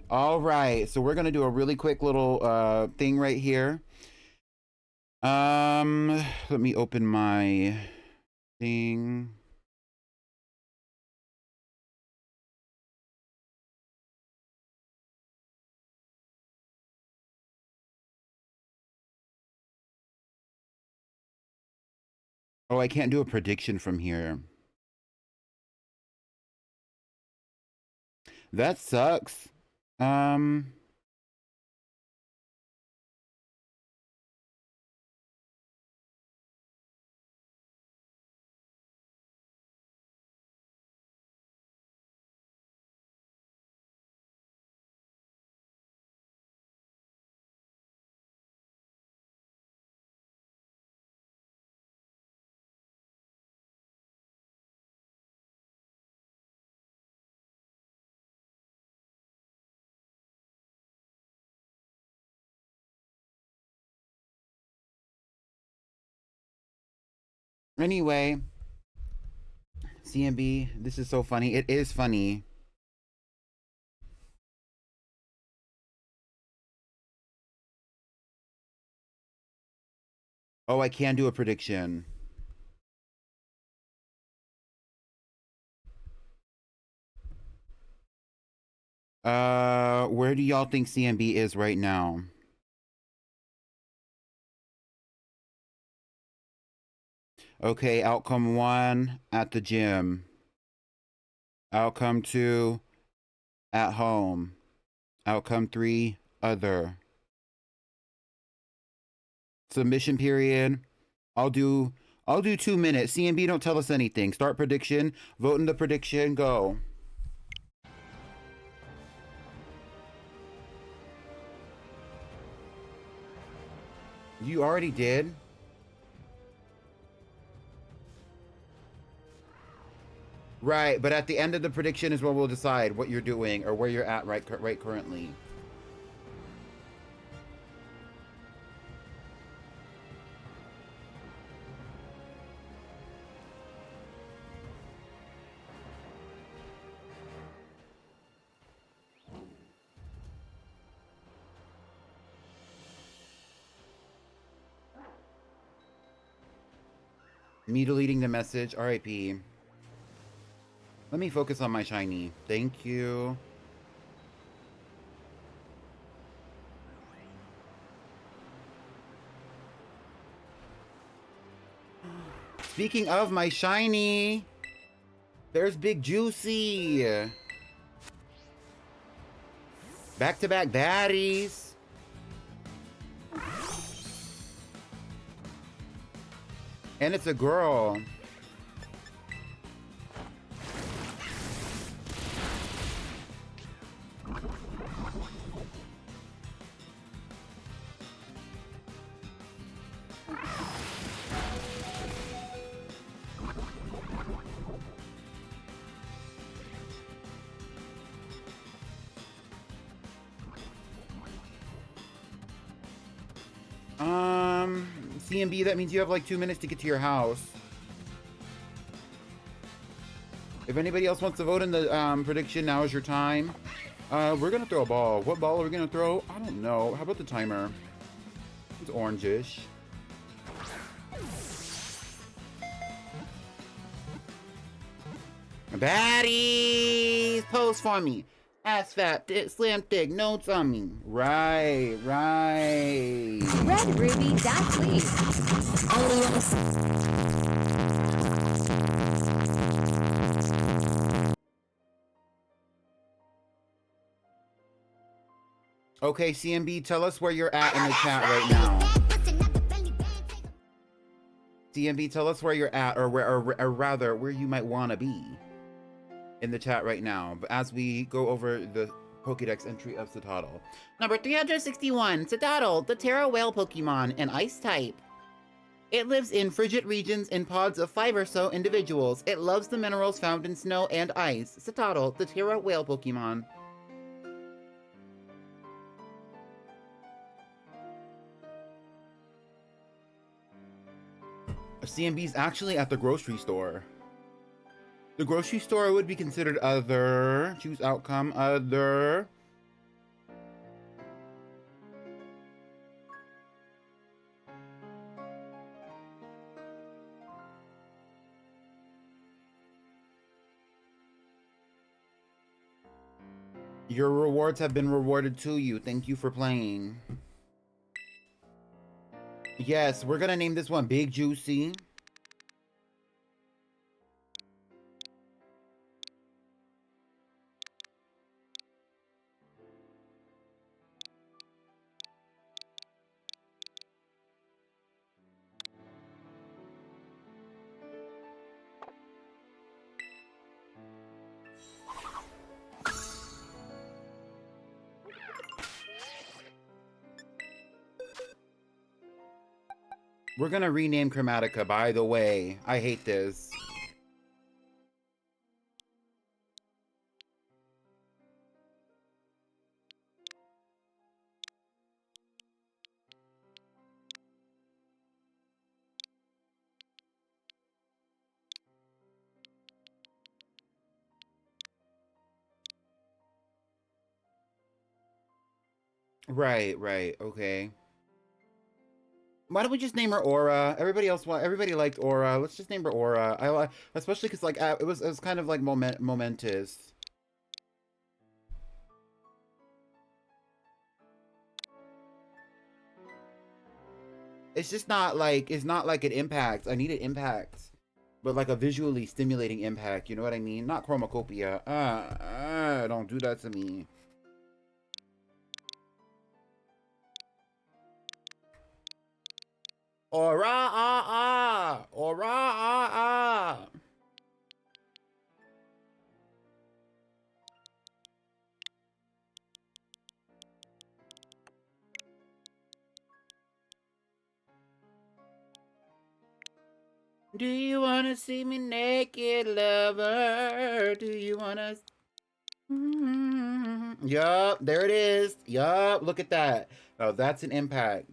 All right, so we're gonna do a really quick little thing right here. Let me open my thing. Oh, I can't do a prediction from here. That sucks. Anyway, CMB, this is so funny. It is funny. Oh, I can do a prediction. Where do y'all think CMB is right now? Okay, outcome 1 at the gym. Outcome 2 at home. Outcome 3 other. Submission period. I'll do 2 minutes. CMB, don't tell us anything. Start prediction. Vote in the prediction. Go. You already did? Right, but at the end of the prediction is where we'll decide what you're doing or where you're at right currently. Me deleting the message. RIP. Let me focus on my shiny. Thank you. Speaking of my shiny, there's Big Juicy. Back-to-back baddies. And it's a girl. CMB, that means you have like 2 minutes to get to your house. If anybody else wants to vote in the prediction, now is your time. We're gonna throw a ball. What ball are we gonna throw? I don't know. How about the timer? It's orangish. Baddies! Pose for me. Ass fat, slim thick, notes on me. Right. Red Ruby, that's leave. Okay, CMB, tell us where you're at in the chat right now. CMB, tell us where you're at, or rather, where you might want to be in the chat right now. But as we go over the Pokédex entry of Cetoddle. Number 361, Cetoddle, the Terra Whale Pokemon, an Ice type. It lives in frigid regions in pods of 5 or so individuals. It loves the minerals found in snow and ice. Cetoddle, the Terra Whale Pokemon. CMB's actually at the grocery store. The grocery store would be considered other. Choose outcome, other. Your rewards have been rewarded to you. Thank you for playing. Yes, we're gonna name this one Big Juicy. We're gonna rename Chromatica, by the way. I hate this. Right, okay. Why don't we just name her Aura? Everybody liked Aura. Let's just name her Aura. Especially because like it was kind of like momentous. It's just not like an impact. I need an impact, but like a visually stimulating impact. You know what I mean? Not chromacopia. Don't do that to me. Aura, aura. Do you wanna see me naked, lover? Do you wanna? Yup, there it is. Yup, look at that. Oh, that's an impact.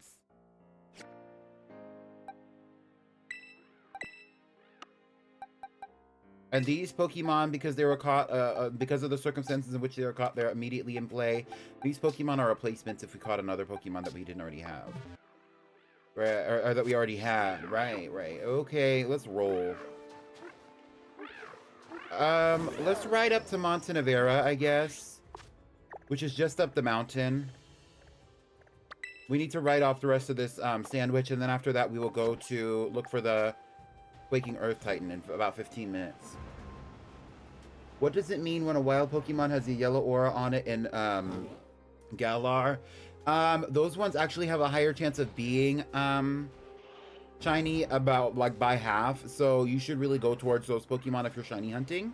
And these Pokemon, because they were caught, because of the circumstances in which they were caught, they're immediately in play. These Pokemon are replacements if we caught another Pokemon that we didn't already have. Right, or that we already had. Right. Okay, let's roll. Let's ride up to Montenevera, I guess. Which is just up the mountain. We need to ride off the rest of this sandwich, and then after that we will go to look for the Quaking Earth Titan in about 15 minutes. What does it mean when a wild Pokemon has a yellow aura on it in Galar. Those ones actually have a higher chance of being shiny, about like by half. So you should really go towards those Pokemon if you're shiny hunting.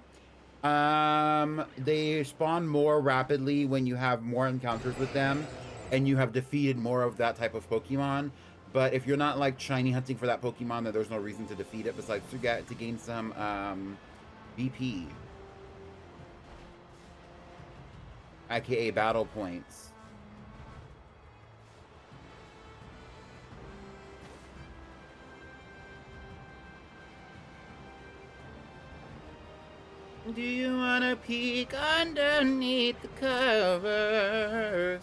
They spawn more rapidly when you have more encounters with them and you have defeated more of that type of Pokemon. But if you're not like shiny hunting for that Pokemon, then there's no reason to defeat it besides to gain some BP, aka battle points. Do you wanna peek underneath the covers?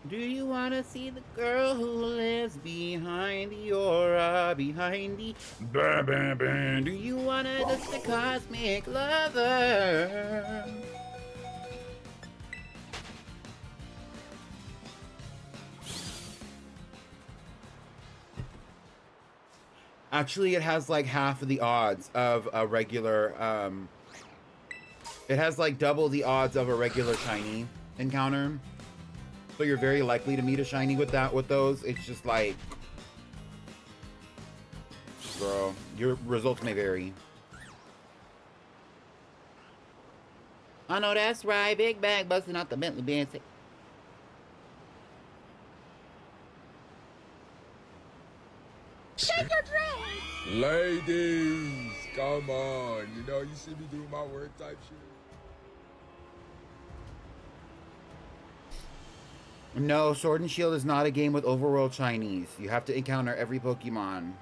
Do you wanna see the girl who lives behind the aura, behind the burn? Do you wanna just a cosmic lover? Actually, it has like half of the odds of a regular, it has like double the odds of a regular shiny encounter. So you're very likely to meet a shiny with those. It's just like, girl, your results may vary. I know that's right, big bag busting out the Bentley Benz. Shake your dress. Ladies, come on. You know, you see me doing my work type shit. No, Sword and Shield is not a game with overworld shinies. You have to encounter every Pokemon.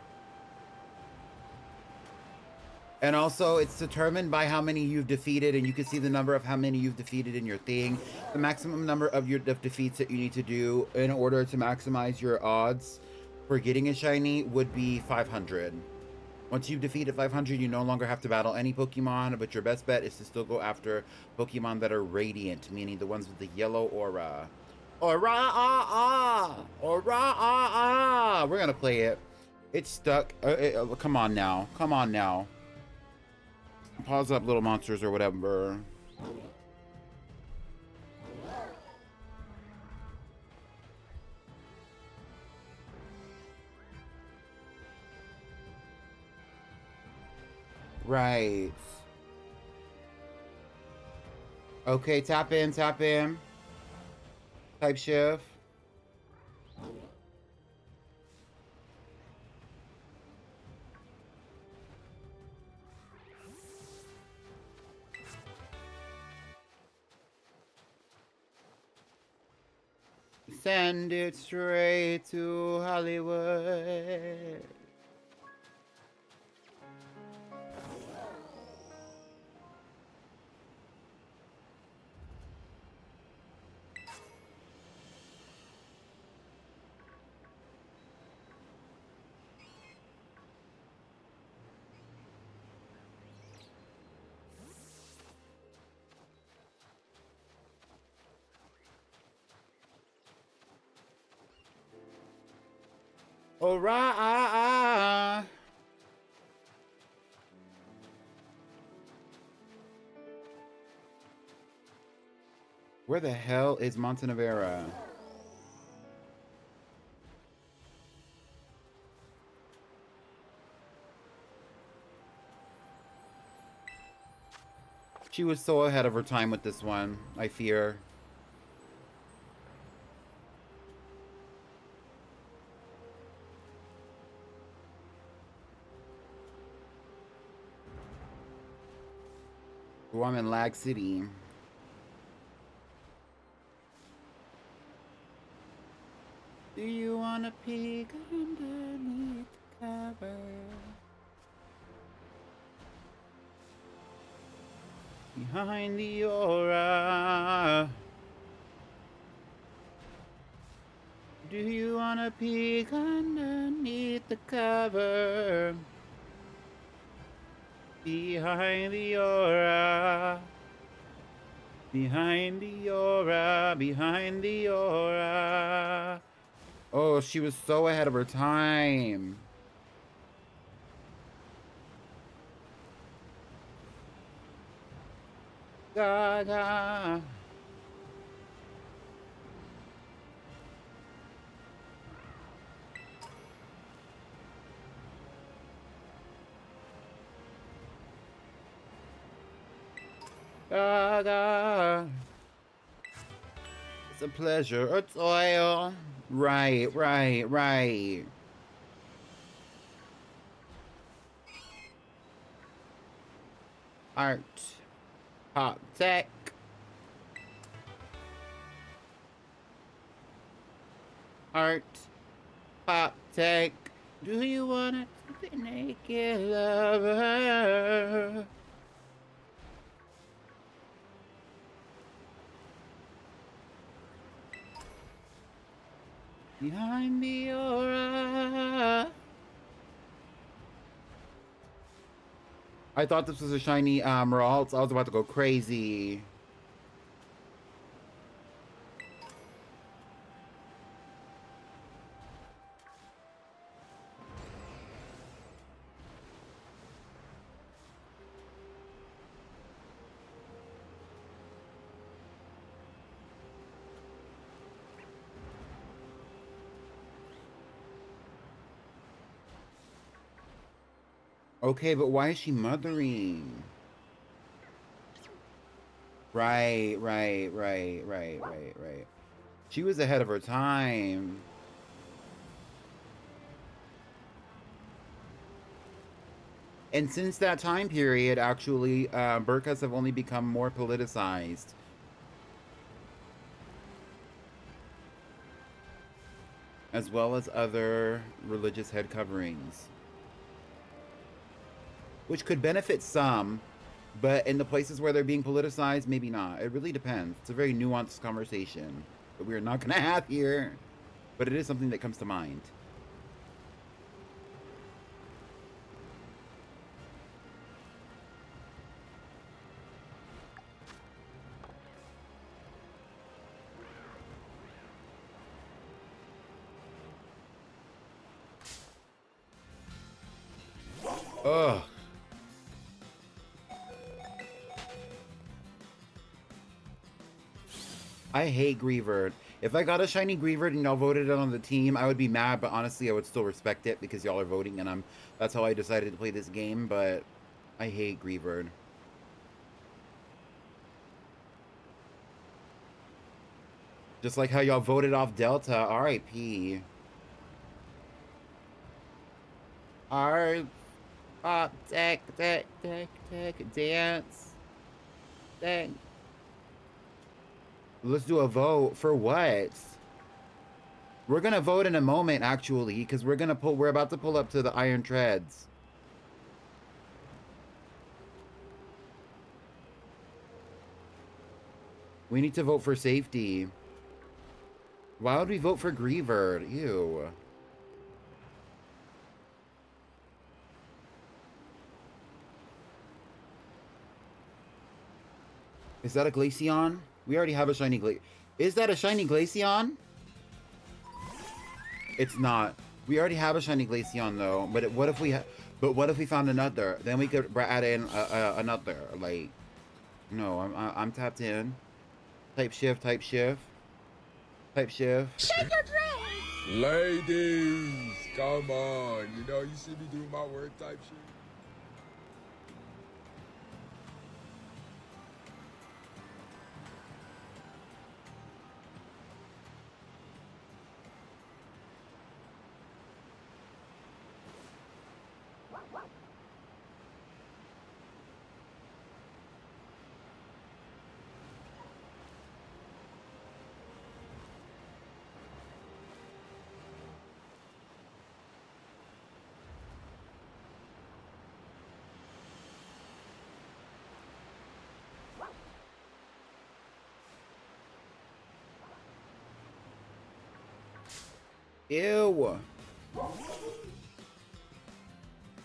And also, it's determined by how many you've defeated, and you can see the number of how many you've defeated in your thing. The maximum number of defeats that you need to do in order to maximize your odds for getting a shiny would be 500. Once you've defeated 500, you no longer have to battle any Pokemon, but your best bet is to still go after Pokemon that are radiant, meaning the ones with the yellow aura. Aura, aura. We're gonna play it. It's stuck. Come on now. Come on now. Pause up, little monsters or whatever. Right. Okay, tap in, tap in. Type shift. Send it straight to Hollywood. Alright. Where the hell is Montenevera? She was so ahead of her time with this one, I fear. Oh, I'm in Lag City. Do you wanna peek underneath the cover? Behind the aura. Do you wanna peek underneath the cover? Behind the aura. Behind the aura. Behind the aura. Oh, she was so ahead of her time. Gaga. Gaga. It's a pleasure, a toil. Right, right, right. Art. Pop tech. Art. Pop tech. Do you wanna be naked lover? Behind the aura. I thought this was a shiny Ralts. I was about to go crazy. Okay, but why is she mothering? Right. She was ahead of her time. And since that time period, actually, burqas have only become more politicized. As well as other religious head coverings. Which could benefit some, but in the places where they're being politicized, maybe not. It really depends. It's a very nuanced conversation that we're not going to have here, but it is something that comes to mind. Ugh. I hate Greavard. If I got a shiny Greavard and y'all voted it on the team, I would be mad, but honestly, I would still respect it because y'all are voting and that's how I decided to play this game, but I hate Greavard. Just like how y'all voted off Delta, R.I.P. Art, pop, tech, dance, tech. Let's do a vote for what? We're gonna vote in a moment, actually, because we're about to pull up to the Iron Treads. We need to vote for safety. Why would we vote for Greavard? Ew. Is that a Glaceon? We already have a shiny Is that a shiny Glaceon? It's not. We already have a shiny Glaceon though. But what if we found another? Then we could add in another. Like, no, I'm tapped in. Type shift. Shake your dread. Ladies, come on. You know, you see me doing my work type shit. Ew.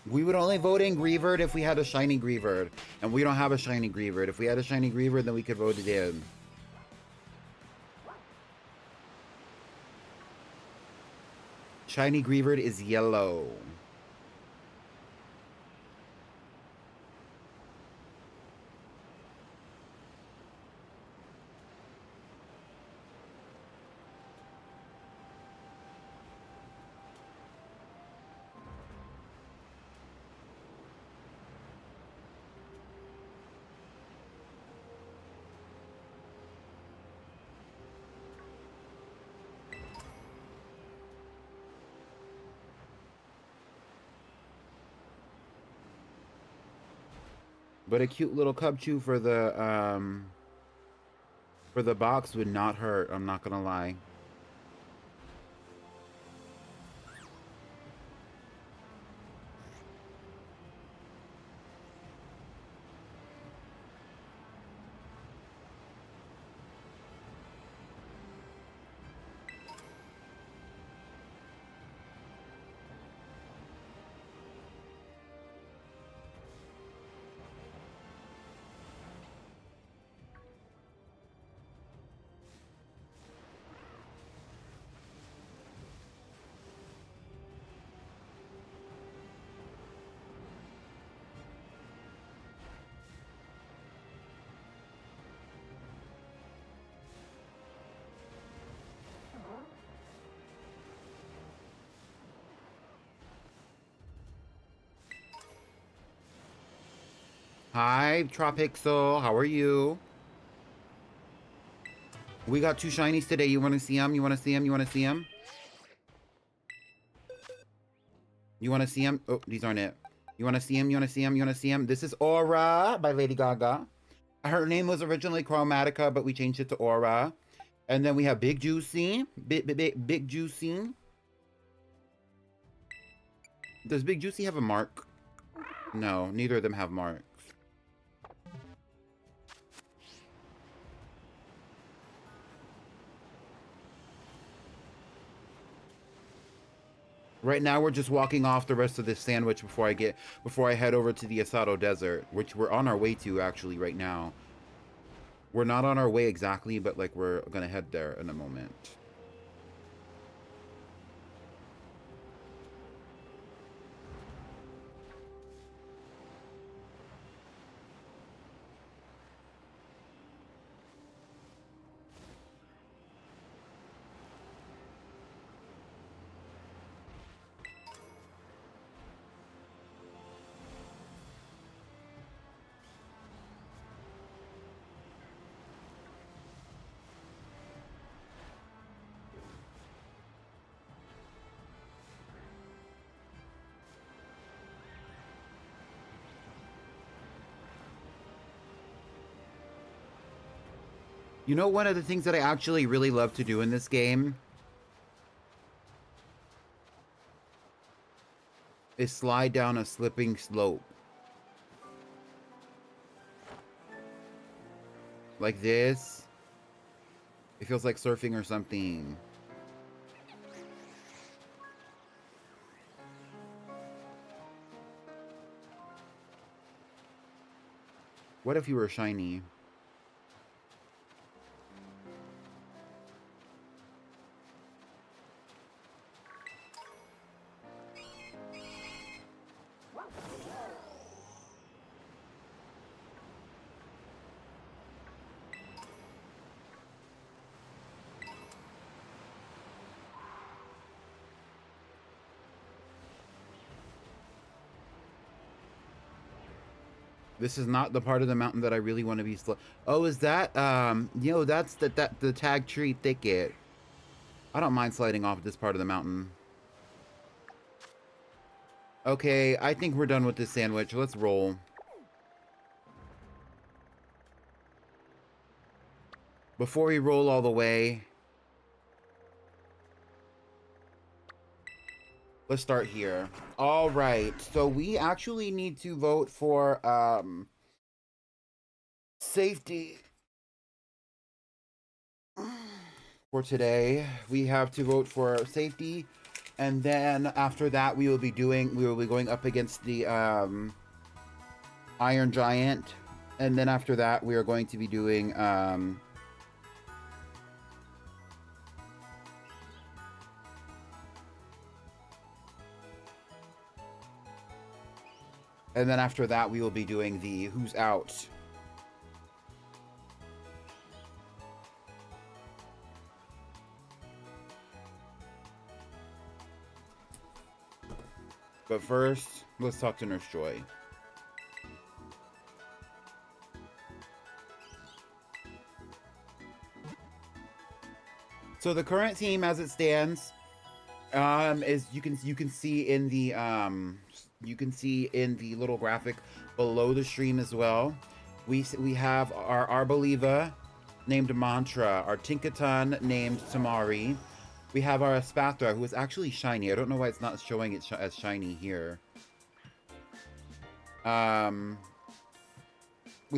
We would only vote in Greavard if we had a shiny Greavard. And we don't have a shiny Greavard. If we had a shiny Greavard, then we could vote it in. Shiny Greavard is yellow. But a cute little cub chew for the box would not hurt, I'm not gonna lie. Hi, Tropixel. How are you? We got 2 shinies today. You want to see them? You want to see them? You want to see them? You want to see them? Oh, these aren't it. You want to see them? You want to see them? You want to see them? This is Aura by Lady Gaga. Her name was originally Chromatica, but we changed it to Aura. And then we have Big Juicy. Big Juicy. Does Big Juicy have a mark? No, neither of them have marks. Right now, we're just walking off the rest of this sandwich before I head over to the Cetoddle Desert, which we're on our way to actually right now. We're not on our way exactly, but like we're gonna head there in a moment. You know, one of the things that I actually really love to do in this game is slide down a slipping slope. Like this. It feels like surfing or something. What if you were shiny? This is not the part of the mountain that I really want to be slow. Oh, is that, yo, that's the tag tree thicket. I don't mind sliding off this part of the mountain. Okay, I think we're done with this sandwich. Let's roll. Before we roll all the way, let's start here. All right, so we actually need to vote for safety for today. We have to vote for safety, and then after that we will be going up against the Iron Giant, and then after that we are going to be doing and then after that, we will be doing the Who's Out. But first, let's talk to Nurse Joy. So the current team as it stands is you can see in the You can see in the little graphic below the stream as well. We have our Arboliva named Mantra, our Tinkaton named Tamari. We have our Espathra, who is actually shiny. I don't know why it's not showing it as shiny here. We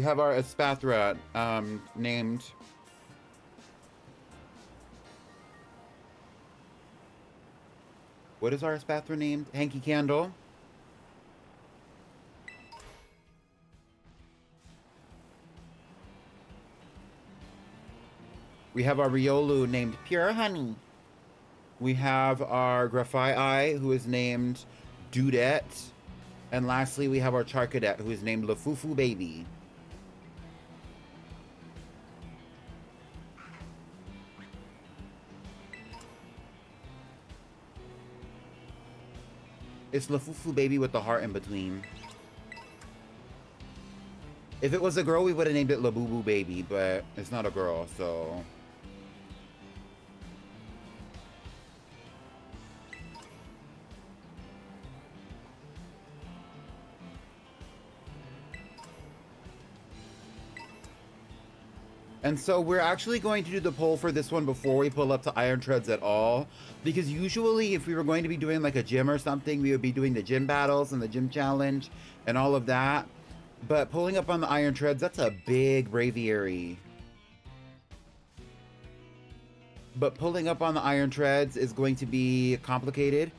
have our Espathra named... What is our Espathra named? Hanky Candle. We have our Riolu named Pure Honey. We have our Graphii, who is named Dudette. And lastly, we have our Charcadet, who is named Lafufu Baby. It's Lafufu Baby with the heart in between. If it was a girl, we would have named it Labubu Baby, but it's not a girl, so... And so we're actually going to do the poll for this one before we pull up to Iron Treads at all. Because usually if we were going to be doing like a gym or something, we would be doing the gym battles and the gym challenge and all of that. But pulling up on the Iron Treads, that's a big braviary. But pulling up on the Iron Treads is going to be complicated.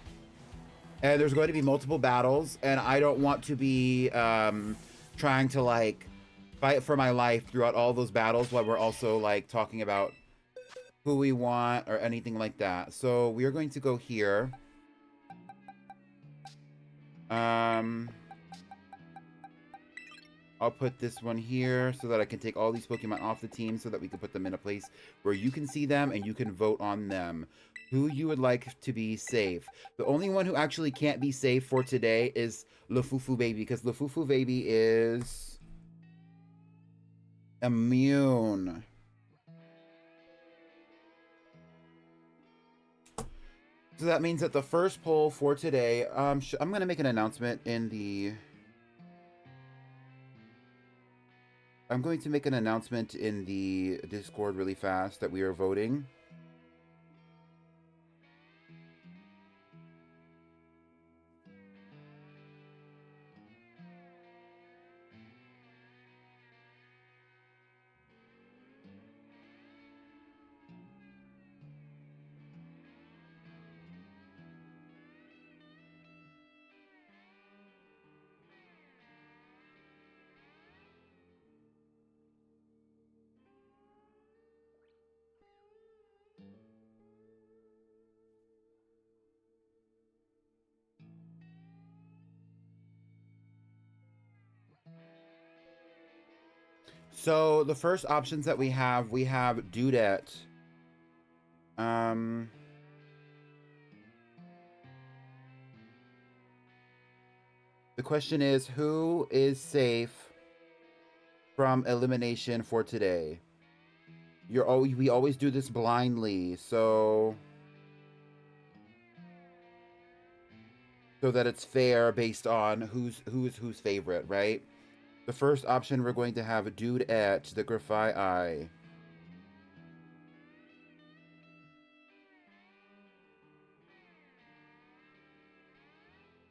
And there's going to be multiple battles. And I don't want to be trying to like... fight for my life throughout all those battles while we're also like talking about who we want or anything like that. So we are going to go here. I'll put this one here so that I can take all these Pokemon off the team so that we can put them in a place where you can see them and you can vote on them. Who you would like to be safe. The only one who actually can't be safe for today is Lafufu Baby, because Lafufu Baby is... immune. So that means that the first poll for today, I'm going to make an announcement in the... I'm going to make an announcement in the Discord really fast that we are voting. So the first options that we have Dudette. The question is, who is safe from elimination for today? We always do this blindly, so that it's fair based on who's favorite, right? The first option we're going to have Dudette, the Graphii.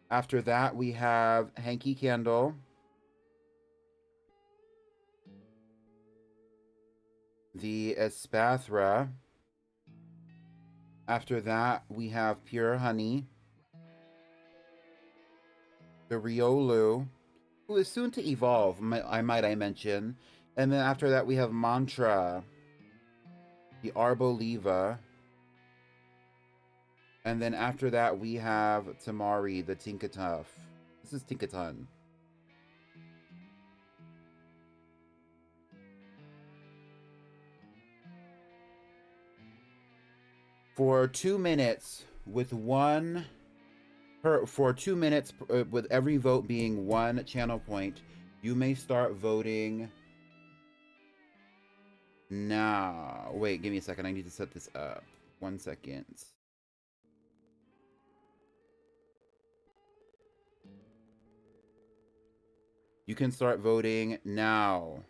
After that, we have Hanky Candle. The Espathra. After that, we have Pure Honey. The Riolu, who is soon to evolve, I mention. And then after that, we have Mantra. The Arboliva. And then after that, we have Tamari, the Tinkaton. This is Tinkaton. For 2 minutes, with with every vote being 1 channel point, you may start voting now. Wait, give me a second. I need to set this up. 1 second. You can start voting now.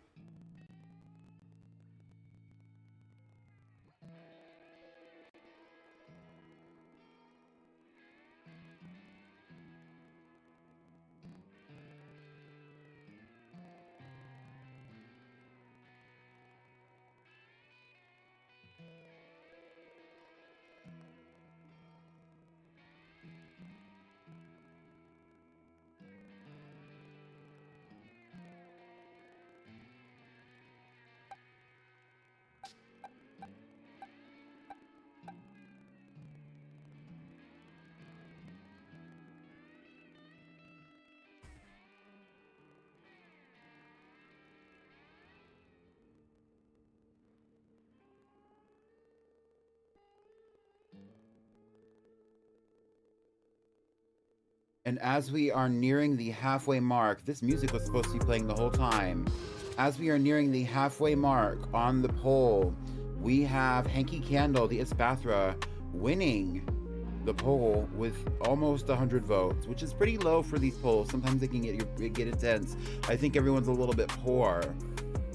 And as we are nearing the halfway mark, this music was supposed to be playing the whole time. As we are nearing the halfway mark on the poll, we have Hanky Candle, the Espathra, winning the poll with almost 100 votes, which is pretty low for these polls. Sometimes they can get intense. I think everyone's a little bit poor,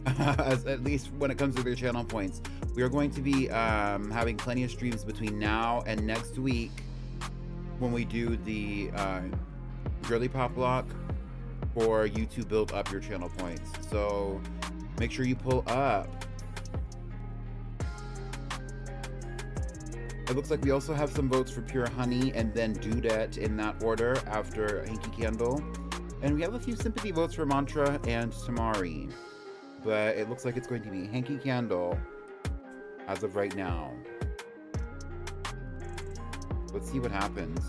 at least when it comes to their channel points. We are going to be having plenty of streams between now and next week when we do the girly pop block for you to build up your channel points. So make sure you pull up. It looks like we also have some votes for Pure Honey and then Dudette in that order after Hanky Candle. And we have a few sympathy votes for Mantra and Tamari. But it looks like it's going to be Hanky Candle as of right now. Let's see what happens.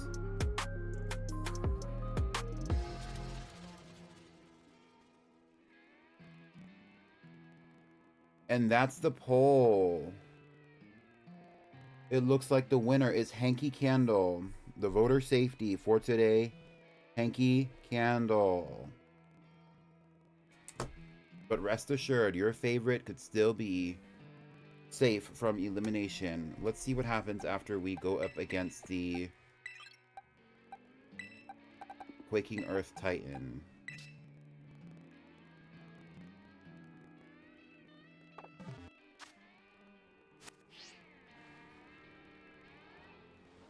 And that's the poll. It looks like the winner is Hanky Candle. The voter safety for today, Hanky Candle. But rest assured, your favorite could still be safe from elimination. Let's see what happens after we go up against the Quaking Earth Titan.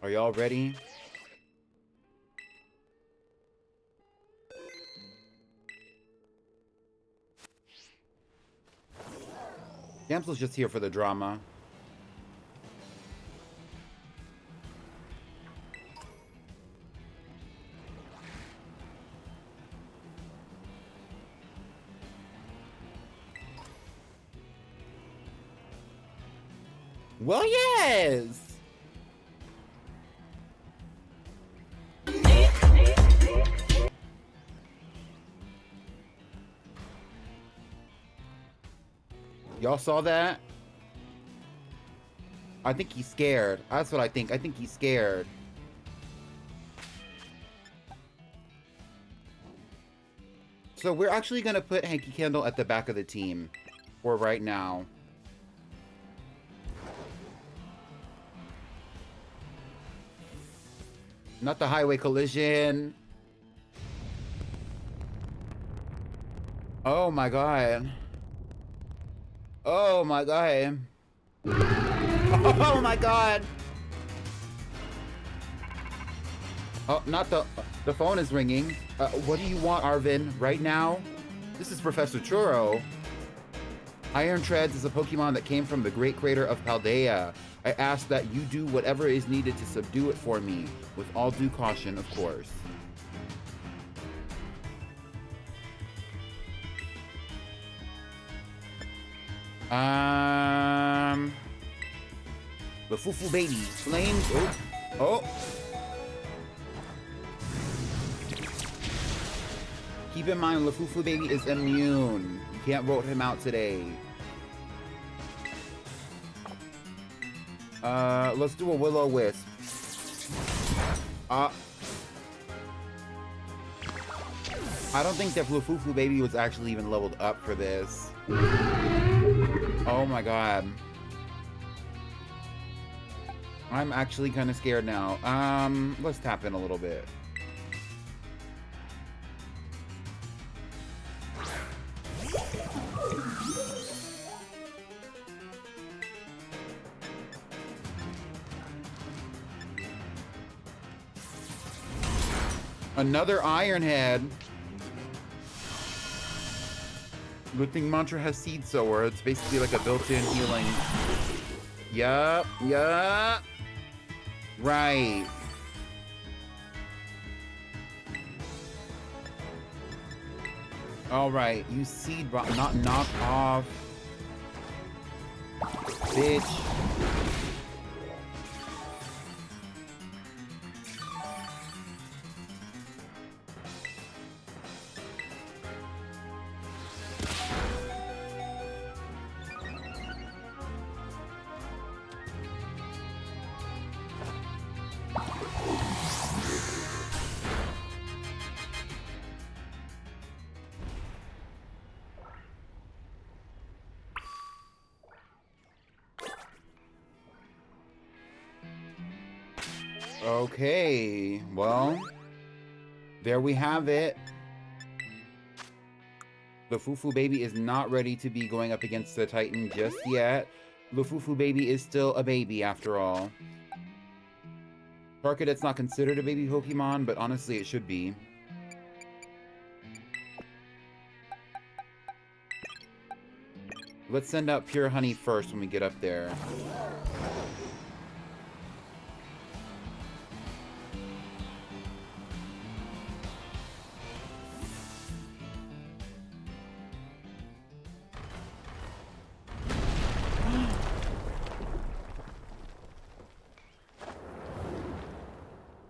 Are y'all ready? Damsel's just here for the drama. Well, yes! Y'all saw that? I think he's scared. That's what I think. I think he's scared. So we're actually going to put Hanky Candle at the back of the team for right now. Not the highway collision. Oh my god. Oh my god. Oh my god. Oh, not the phone is ringing. What do you want, Arvin? Right now? This is Professor Churro. Iron Treads is a Pokemon that came from the Great Crater of Paldea. I ask that you do whatever is needed to subdue it for me, with all due caution, of course. The Fufu Baby. Flames. Oh. Oh. Keep in mind, Lafufu Baby is immune. You can't vote him out today. Let's do a Will-O-Wisp. I don't think that Lafufu Baby was actually even leveled up for this. Oh my god. I'm actually kind of scared now. Let's tap in a little bit. Another Iron Head. Good thing Mantra has Seed Sower. It's basically like a built-in healing. Yup. Right. Alright, you Seed Bomb, not knock off. Bitch. Okay, well, there we have it. The Fufu baby is not ready to be going up against the Titan just yet. The Fufu baby is still a baby after all. Charcadet's not considered a baby Pokemon, but honestly it should be. Let's send out Pure Honey first when we get up there.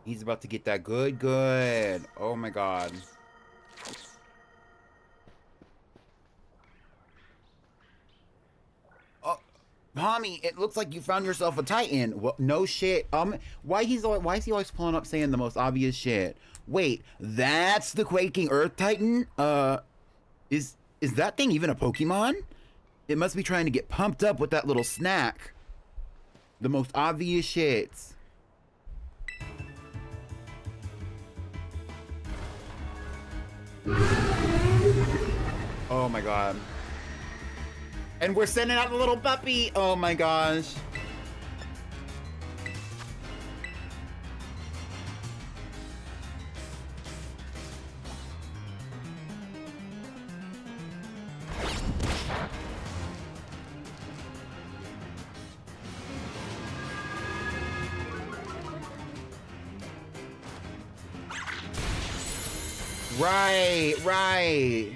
He's about to get that good. Oh my god. Oh, Tommy, it looks like you found yourself a Titan. Well, no shit. Why is he always pulling up saying the most obvious shit? Wait, that's the Quaking Earth Titan? Is that thing even a Pokemon? It must be trying to get pumped up with that little snack. The most obvious shits. Oh my god. And we're sending out the little puppy. Oh my gosh. Right.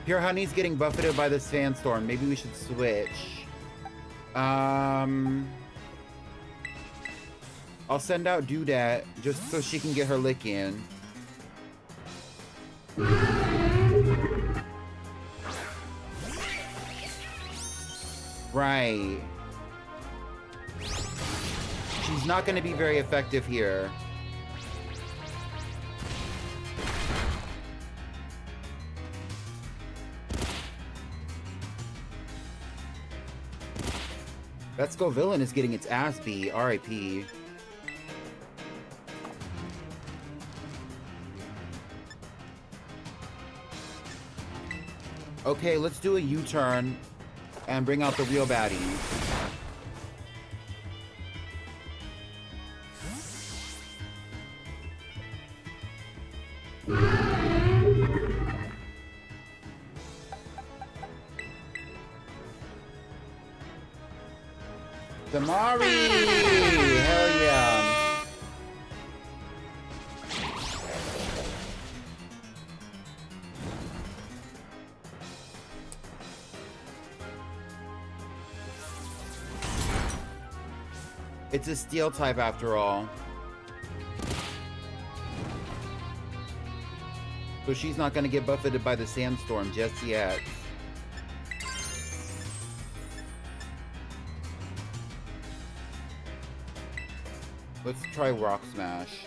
Pure Honey's getting buffeted by the sandstorm. Maybe we should switch. I'll send out Doodat just so she can get her lick in. Right. She's not going to be very effective here. That Scovillain is getting its ass beat. R.I.P. Okay, let's do a U-turn and bring out the real baddies. Damari! Hell yeah! It's a steel type after all. So she's not gonna get buffeted by the sandstorm just yet. Let's try Rock Smash.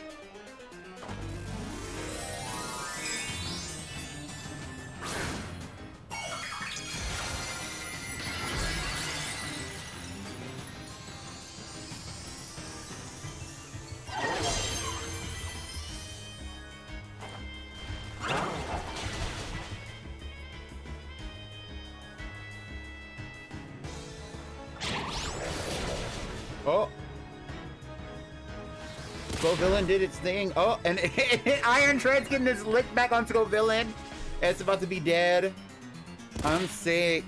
Oh. Villain did its thing. Oh, and Iron Tread's getting this lick back on Villain. It's about to be dead. I'm sick.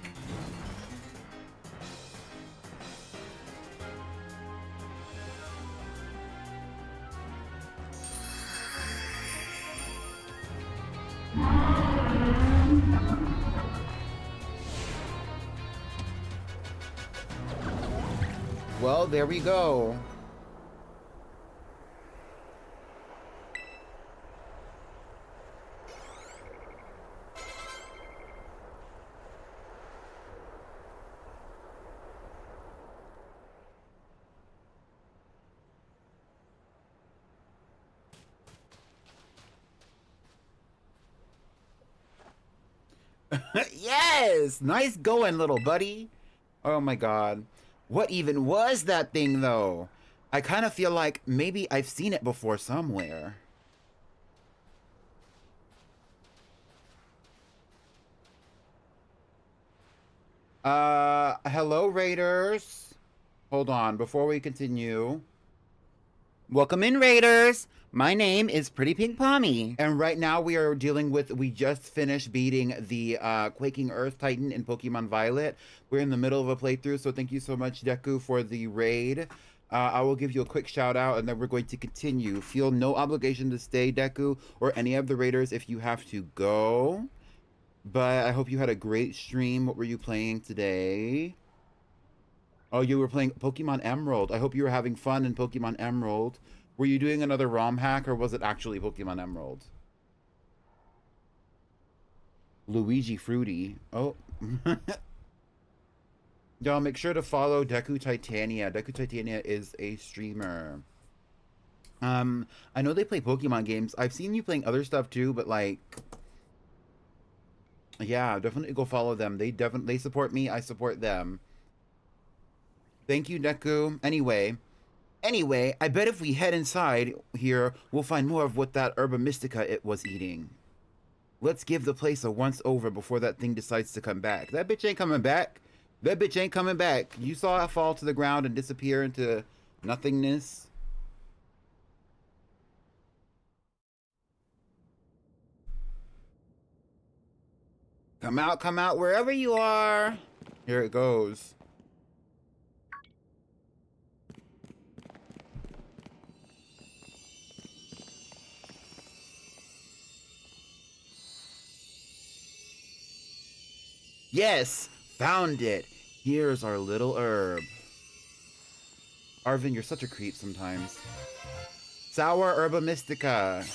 Well, there we go. Yes! Nice going, little buddy. Oh my god. What even was that thing, though? I kind of feel like maybe I've seen it before somewhere. Hello, Raiders. Hold on, before we continue. Welcome in, Raiders! My name is Pretty Pink Pommy, and right now we are dealing with, we just finished beating the Quaking Earth Titan in Pokemon Violet. We're in the middle of a playthrough, so thank you so much, Deku, for the raid. I will give you a quick shout out, and then we're going to continue. Feel no obligation to stay, Deku, or any of the raiders if you have to go. But I hope you had a great stream. What were you playing today? Oh, you were playing Pokemon Emerald. I hope you were having fun in Pokemon Emerald. Were you doing another ROM hack, or was it actually Pokemon Emerald? Luigi Fruity. Oh. Y'all, make sure to follow Deku Titania. Deku Titania is a streamer. I know they play Pokemon games. I've seen you playing other stuff too, but like... Yeah, definitely go follow them. They support me, I support them. Thank you, Deku. Anyway, I bet if we head inside here, we'll find more of what that Herba Mystica it was eating. Let's give the place a once-over before that thing decides to come back. That bitch ain't coming back. That bitch ain't coming back. You saw it fall to the ground and disappear into nothingness. Come out, wherever you are. Here it goes. Yes, found it. Here's our little herb. Arvin, you're such a creep sometimes. Sour Herba Mystica.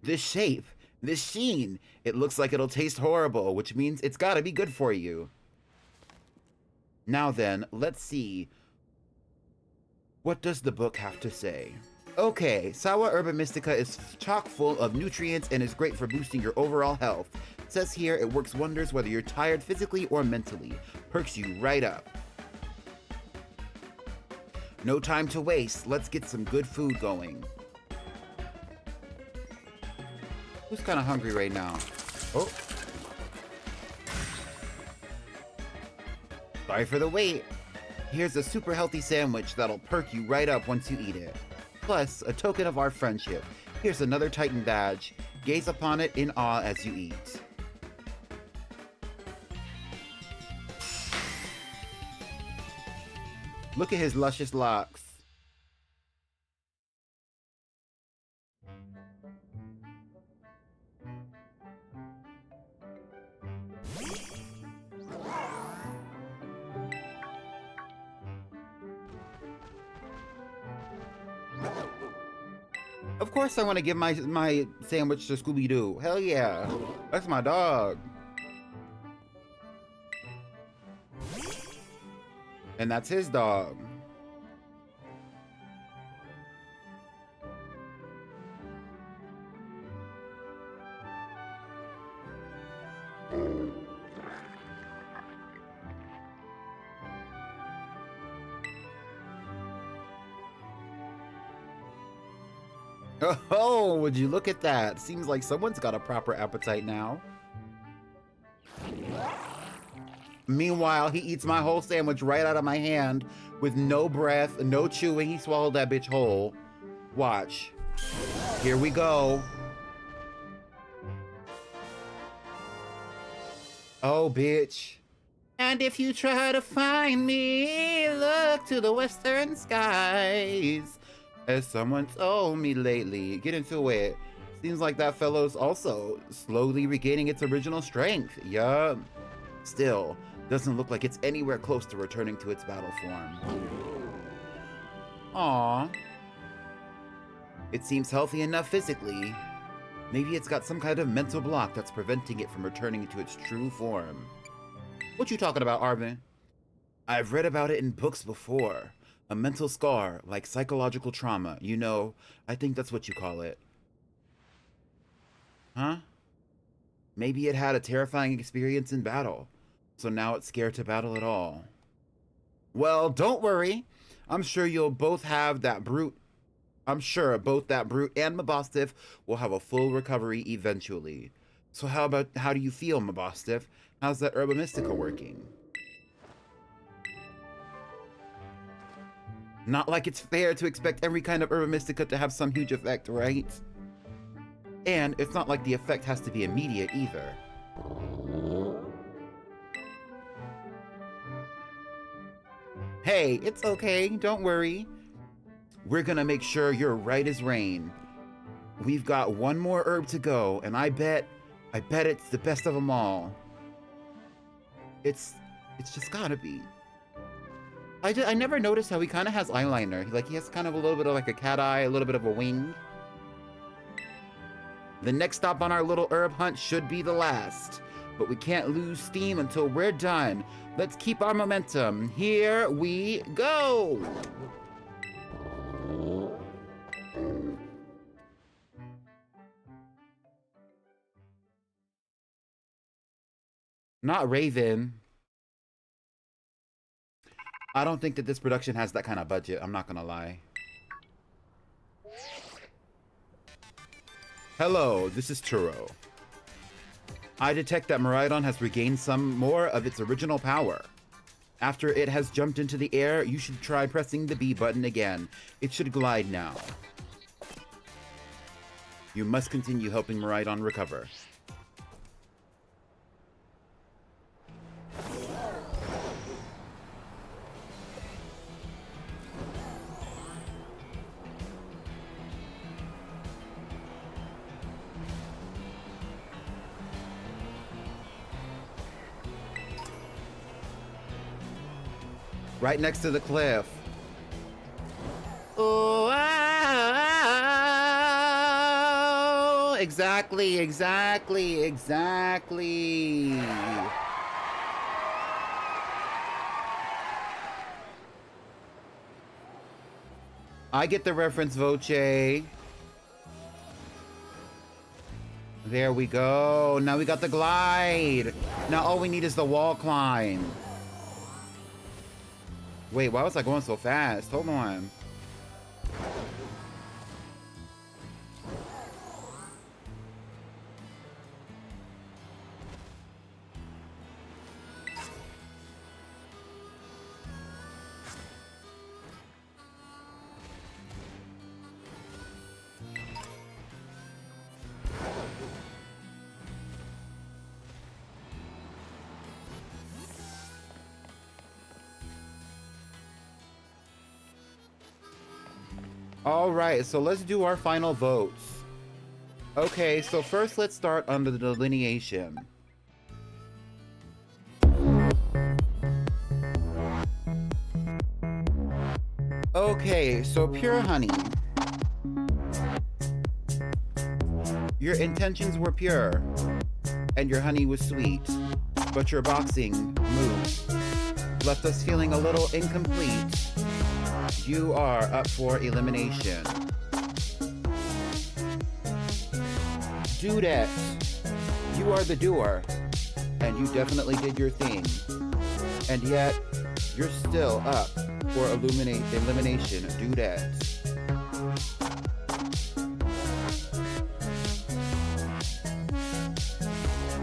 This shape, this sheen, it looks like it'll taste horrible, which means it's gotta be good for you. Now then, let's see. What does the book have to say? Okay, Sour Herba Mystica is chock full of nutrients and is great for boosting your overall health. It says here it works wonders whether you're tired physically or mentally. Perks you right up. No time to waste. Let's get some good food going. Who's kind of hungry right now? Oh. Sorry for the wait. Here's a super healthy sandwich that'll perk you right up once you eat it. Plus, a token of our friendship. Here's another Titan badge. Gaze upon it in awe as you eat. Look at his luscious locks. Of course I want to give my sandwich to Scooby-Doo. Hell yeah. That's my dog. And that's his dog. Oh, would you look at that? Seems like someone's got a proper appetite now. Meanwhile, he eats my whole sandwich right out of my hand with no breath, no chewing. He swallowed that bitch whole. Watch. Here we go. Oh, bitch. And if you try to find me, look to the western skies. As someone told me lately. Get into it. Seems like that fellow's also slowly regaining its original strength. Yup. Still, doesn't look like it's anywhere close to returning to its battle form. Aww. It seems healthy enough physically. Maybe it's got some kind of mental block that's preventing it from returning to its true form. What you talking about, Arvin? I've read about it in books before. A mental scar, like psychological trauma. You know, I think that's what you call it. Huh? Maybe it had a terrifying experience in battle, so now it's scared to battle at all. Well, don't worry. I'm sure you'll both have that brute. I'm sure both that brute and Mabostiff will have a full recovery eventually. So how do you feel, Mabostiff? How's that Herba Mystica working? Not like it's fair to expect every kind of Herba Mystica to have some huge effect, right? And it's not like the effect has to be immediate either. Hey, it's okay, don't worry. We're gonna make sure you're right as rain. We've got one more herb to go, and I bet it's the best of them all. It's just gotta be. I never noticed how he kind of has eyeliner. Like, he has kind of a little bit of like a cat eye, a little bit of a wing. The next stop on our little herb hunt should be the last, but we can't lose steam until we're done. Let's keep our momentum. Here we go! Not Raven. I don't think that this production has that kind of budget. I'm not gonna lie. Hello, this is Turo. I detect that Miraidon has regained some more of its original power. After it has jumped into the air, you should try pressing the B button again. It should glide now. You must continue helping Miraidon recover. Right next to the cliff. Oh, exactly. I get the reference, Voce. There we go. Now we got the glide. Now all we need is the wall climb. Wait, why was I going so fast? Hold on. All right, so let's do our final votes. Okay, so first let's start under the delineation. Okay, so pure honey. Your intentions were pure, and your honey was sweet, but your boxing moves left us feeling a little incomplete. You are up for elimination. Dudette, you are the doer, and you definitely did your thing. And yet, you're still up for elimination, Dudette.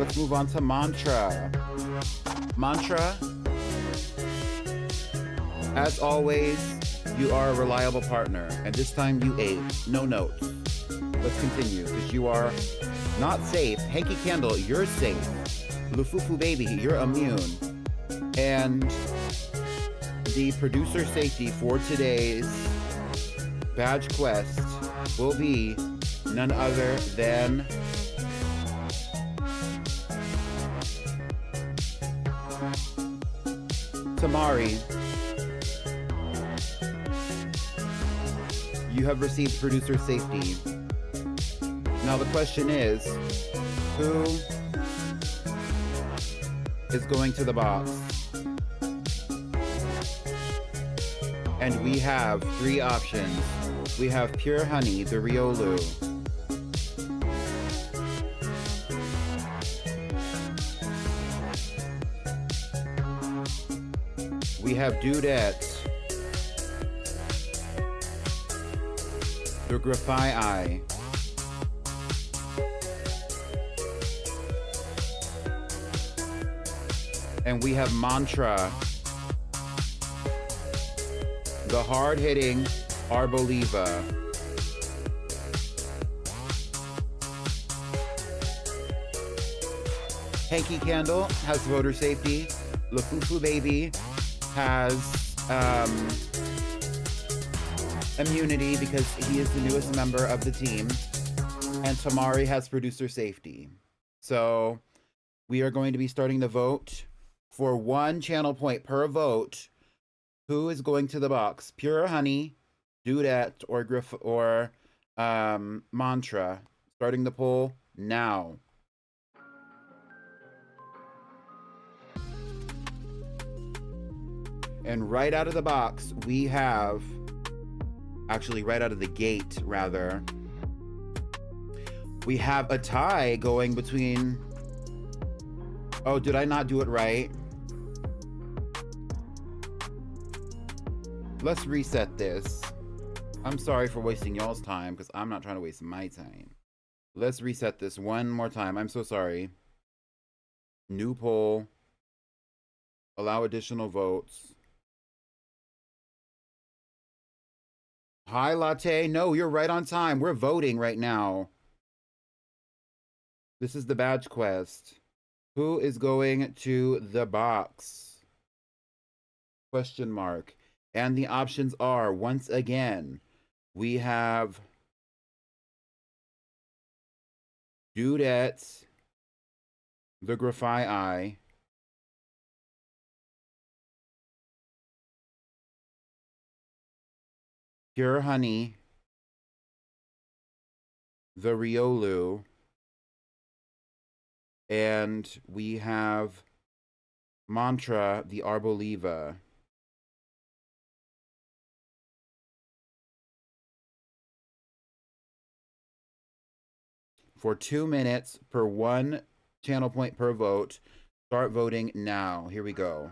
let's move on to Mantra. Mantra, as always, you are a reliable partner, and this time you ate. No notes. Let's continue, because you are not safe. Hanky Candle, you're safe. Lufufu Baby, you're immune. And the producer safety for today's badge quest will be none other than Tamari. You have received producer safety. Now the question is, who is going to the box? And we have 3 options. We have Pure Honey, the Riolu. We have Dudette, the Graphite. And we have Mantra, the hard-hitting Arboliva. Hanky Candle has voter safety. Lufufu Baby has immunity because he is the newest member of the team. And Tamari has producer safety. So we are going to be starting to vote for 1 channel point per vote. Who is going to the box? Pure Honey, Dudette, or Mantra. Starting the poll now. And right out of the box, we have, actually right out of the gate, rather, we have a tie going between, oh, did I not do it right? Let's reset this. I'm sorry for wasting y'all's time, because I'm not trying to waste my time. Let's reset this one more time. I'm so sorry. New poll. Allow additional votes. Hi, Latte. No, you're right on time. We're voting right now. This is the badge quest. Who is going to the box? Question mark. And the options are, once again, we have Dudette, the Graphite, Pure Honey, the Riolu, and we have Mantra, the Arboliva. For 2 minutes per 1 channel point per vote. Start voting now. Here we go.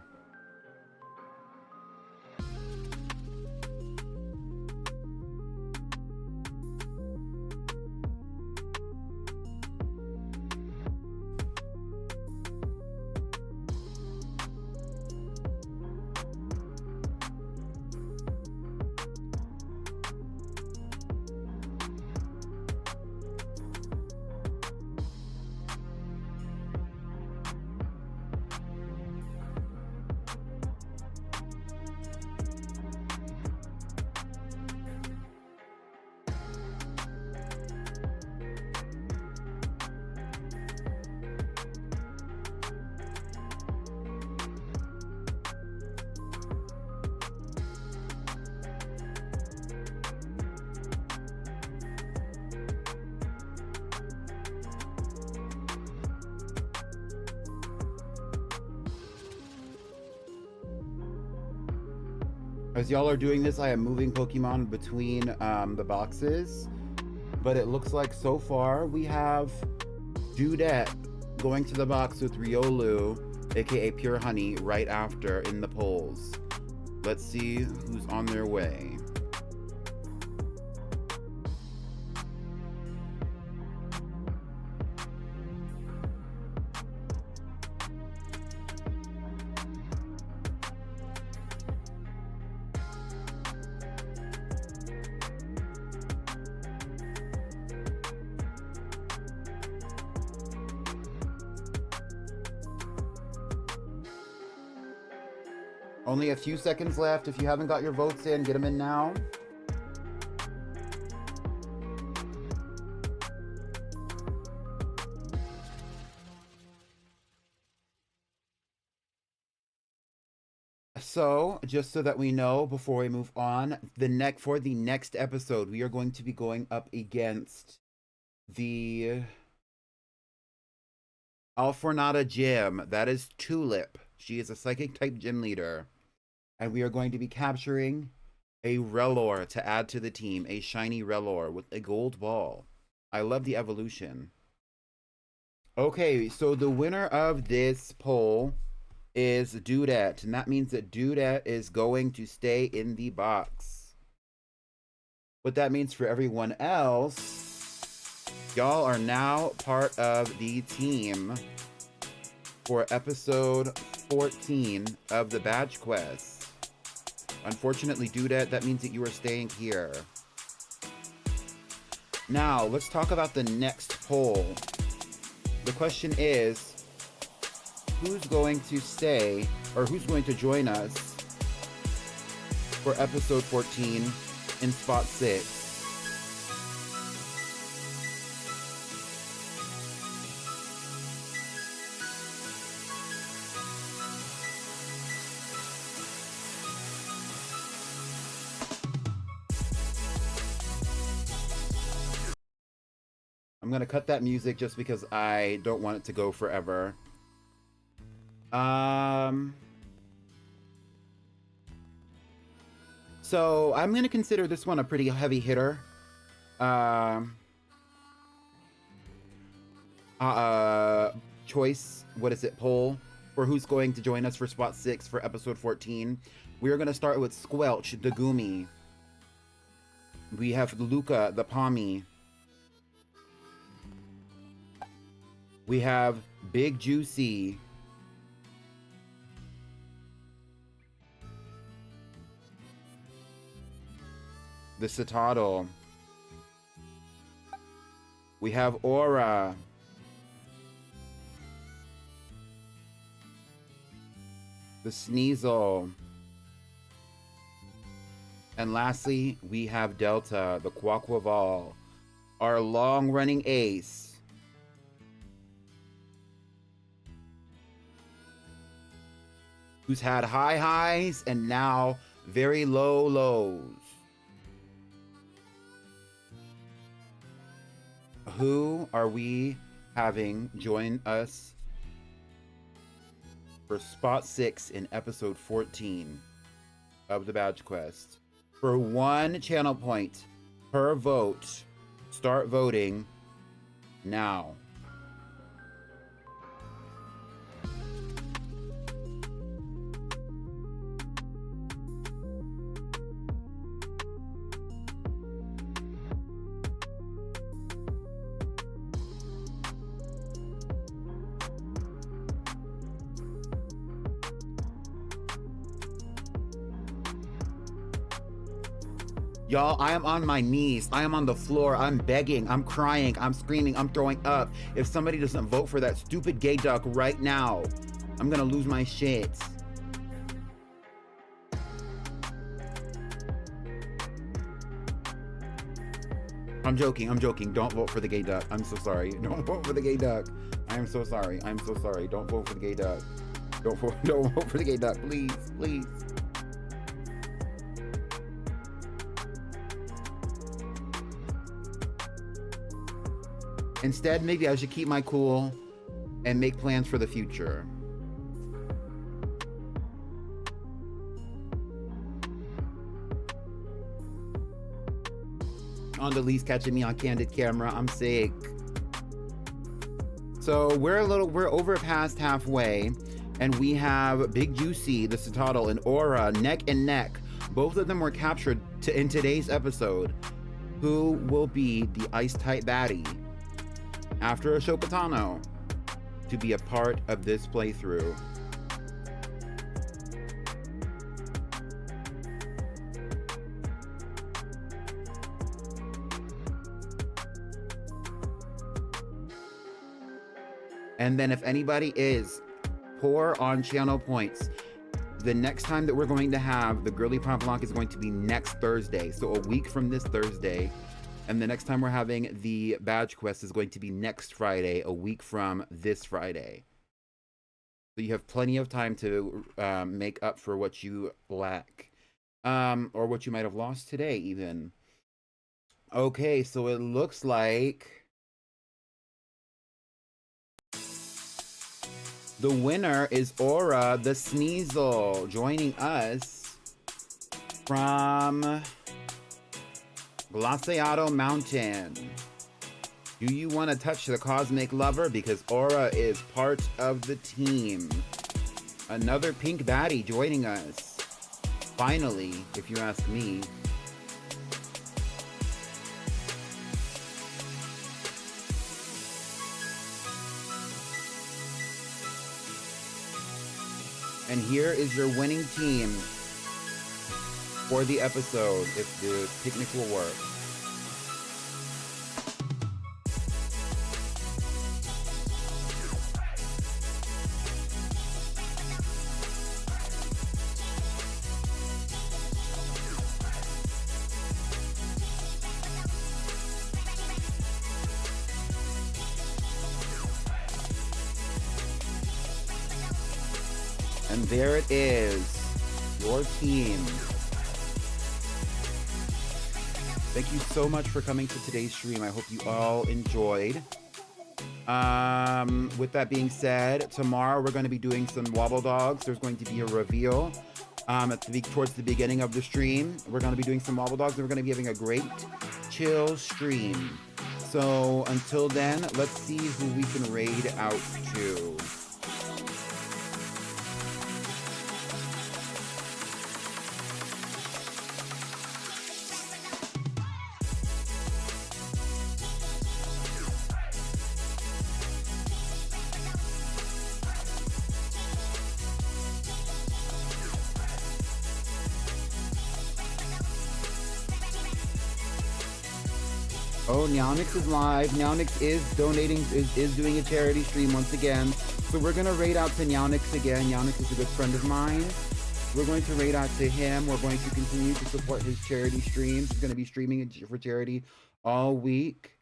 As y'all are doing this, I am moving Pokemon between the boxes. But it looks like so far we have Dudette going to the box with Riolu, aka Pure Honey, right after in the polls. Let's see who's on their way. Only a few seconds left. If you haven't got your votes in, get them in now. So, just so that we know before we move on, for the next episode, we are going to be going up against the Alfornada Gym. That is Tulip. She is a psychic type gym leader. And we are going to be capturing a Relor to add to the team. A shiny Relor with a gold ball. I love the evolution. Okay, so the winner of this poll is Dudette, and that means that Dudette is going to stay in the box. What that means for everyone else, y'all are now part of the team for episode 14 of the Badge Quest. Unfortunately, Dudette, that means that you are staying here. Now, let's talk about the next poll. The question is, who's going to stay, or who's going to join us for episode 14 in spot 6? I'm gonna cut that music just because I don't want it to go forever. So I'm gonna consider this one a pretty heavy hitter. Choice, what is it, poll for who's going to join us for spot 6 for episode 14. We are gonna start with Squelch, the Gumi. We have Luca, the Pommy. We have Big Juicy. The Cetoddle. We have Aura. The Sneasel. And lastly, we have Delta, the Quaquaval, our long-running ace. Who's had high highs and now very low lows. Who are we having join us for spot 6 in episode 14 of the Badge Quest? For 1 channel point per vote. Start voting now. Y'all, I am on my knees. I am on the floor. I'm begging. I'm crying. I'm screaming. I'm throwing up. If somebody doesn't vote for that stupid gay duck right now, I'm gonna lose my shit. I'm joking. I'm joking. Don't vote for the gay duck. I'm so sorry. Don't vote for the gay duck. I am so sorry. I'm so sorry. Don't vote for the gay duck. Don't vote for the gay duck. Please. Please. Instead, maybe I should keep my cool and make plans for the future. On the least catching me on candid camera, I'm sick. So we're over past halfway, and we have Big Juicy, the Cetoddle, and Aura neck and neck. Both of them were captured in today's episode. Who will be the ice-type baddie after Ashoka Tano to be a part of this playthrough? And then if anybody is poor on channel points, The next time that we're going to have the Girly Pop Vlog is going to be next Thursday. So a week from this Thursday. And the next time we're having the Badge Quest is going to be next Friday, a week from this Friday. So you have plenty of time to make up for what you lack. Or what you might have lost today, even. Okay, so it looks like the winner is Aura the Sneasel, joining us from Glaciado Mountain. Do you want to touch the Cosmic Lover? Because Aura is part of the team. Another pink baddie joining us. Finally, if you ask me. And here is your winning team for the episode, if the picnic will work. And there it is, your team. Thank you so much for coming to today's stream. I hope you all enjoyed. With that being said, tomorrow we're going to be doing some Wobble Dogs. There's going to be a reveal towards the beginning of the stream. We're going to be doing some Wobble Dogs, and we're going to be having a great chill stream. So until then, let's see who we can raid out to. Oh, Nyaunix is live. Nyaunix is donating, is doing a charity stream once again. So we're going to raid out to Nyaunix again. Nyaunix is a good friend of mine. We're going to raid out to him. We're going to continue to support his charity streams. He's going to be streaming for charity all week.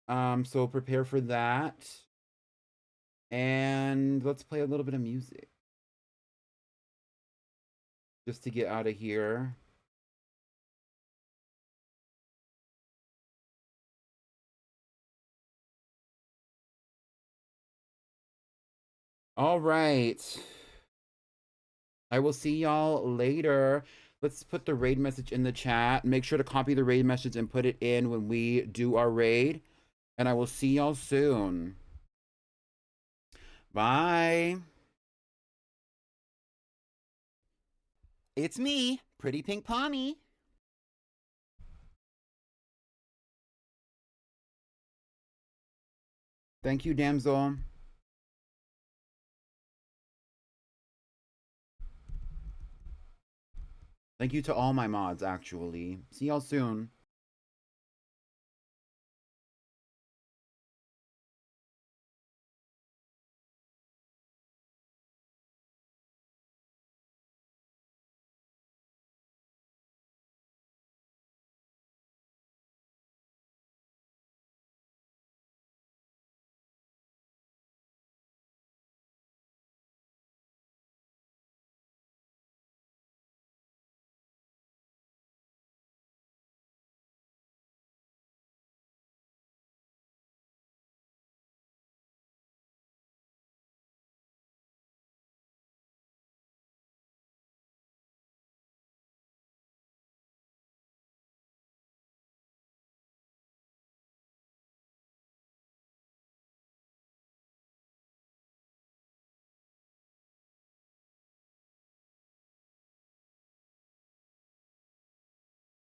So prepare for that. And let's play a little bit of music. Just to get out of here. All right. I will see y'all later. Let's put the raid message in the chat. Make sure to copy the raid message and put it in when we do our raid. And I will see y'all soon. Bye. It's me, Pretty Pink Pony. Thank you, damsel. Thank you to all my mods, actually. See y'all soon.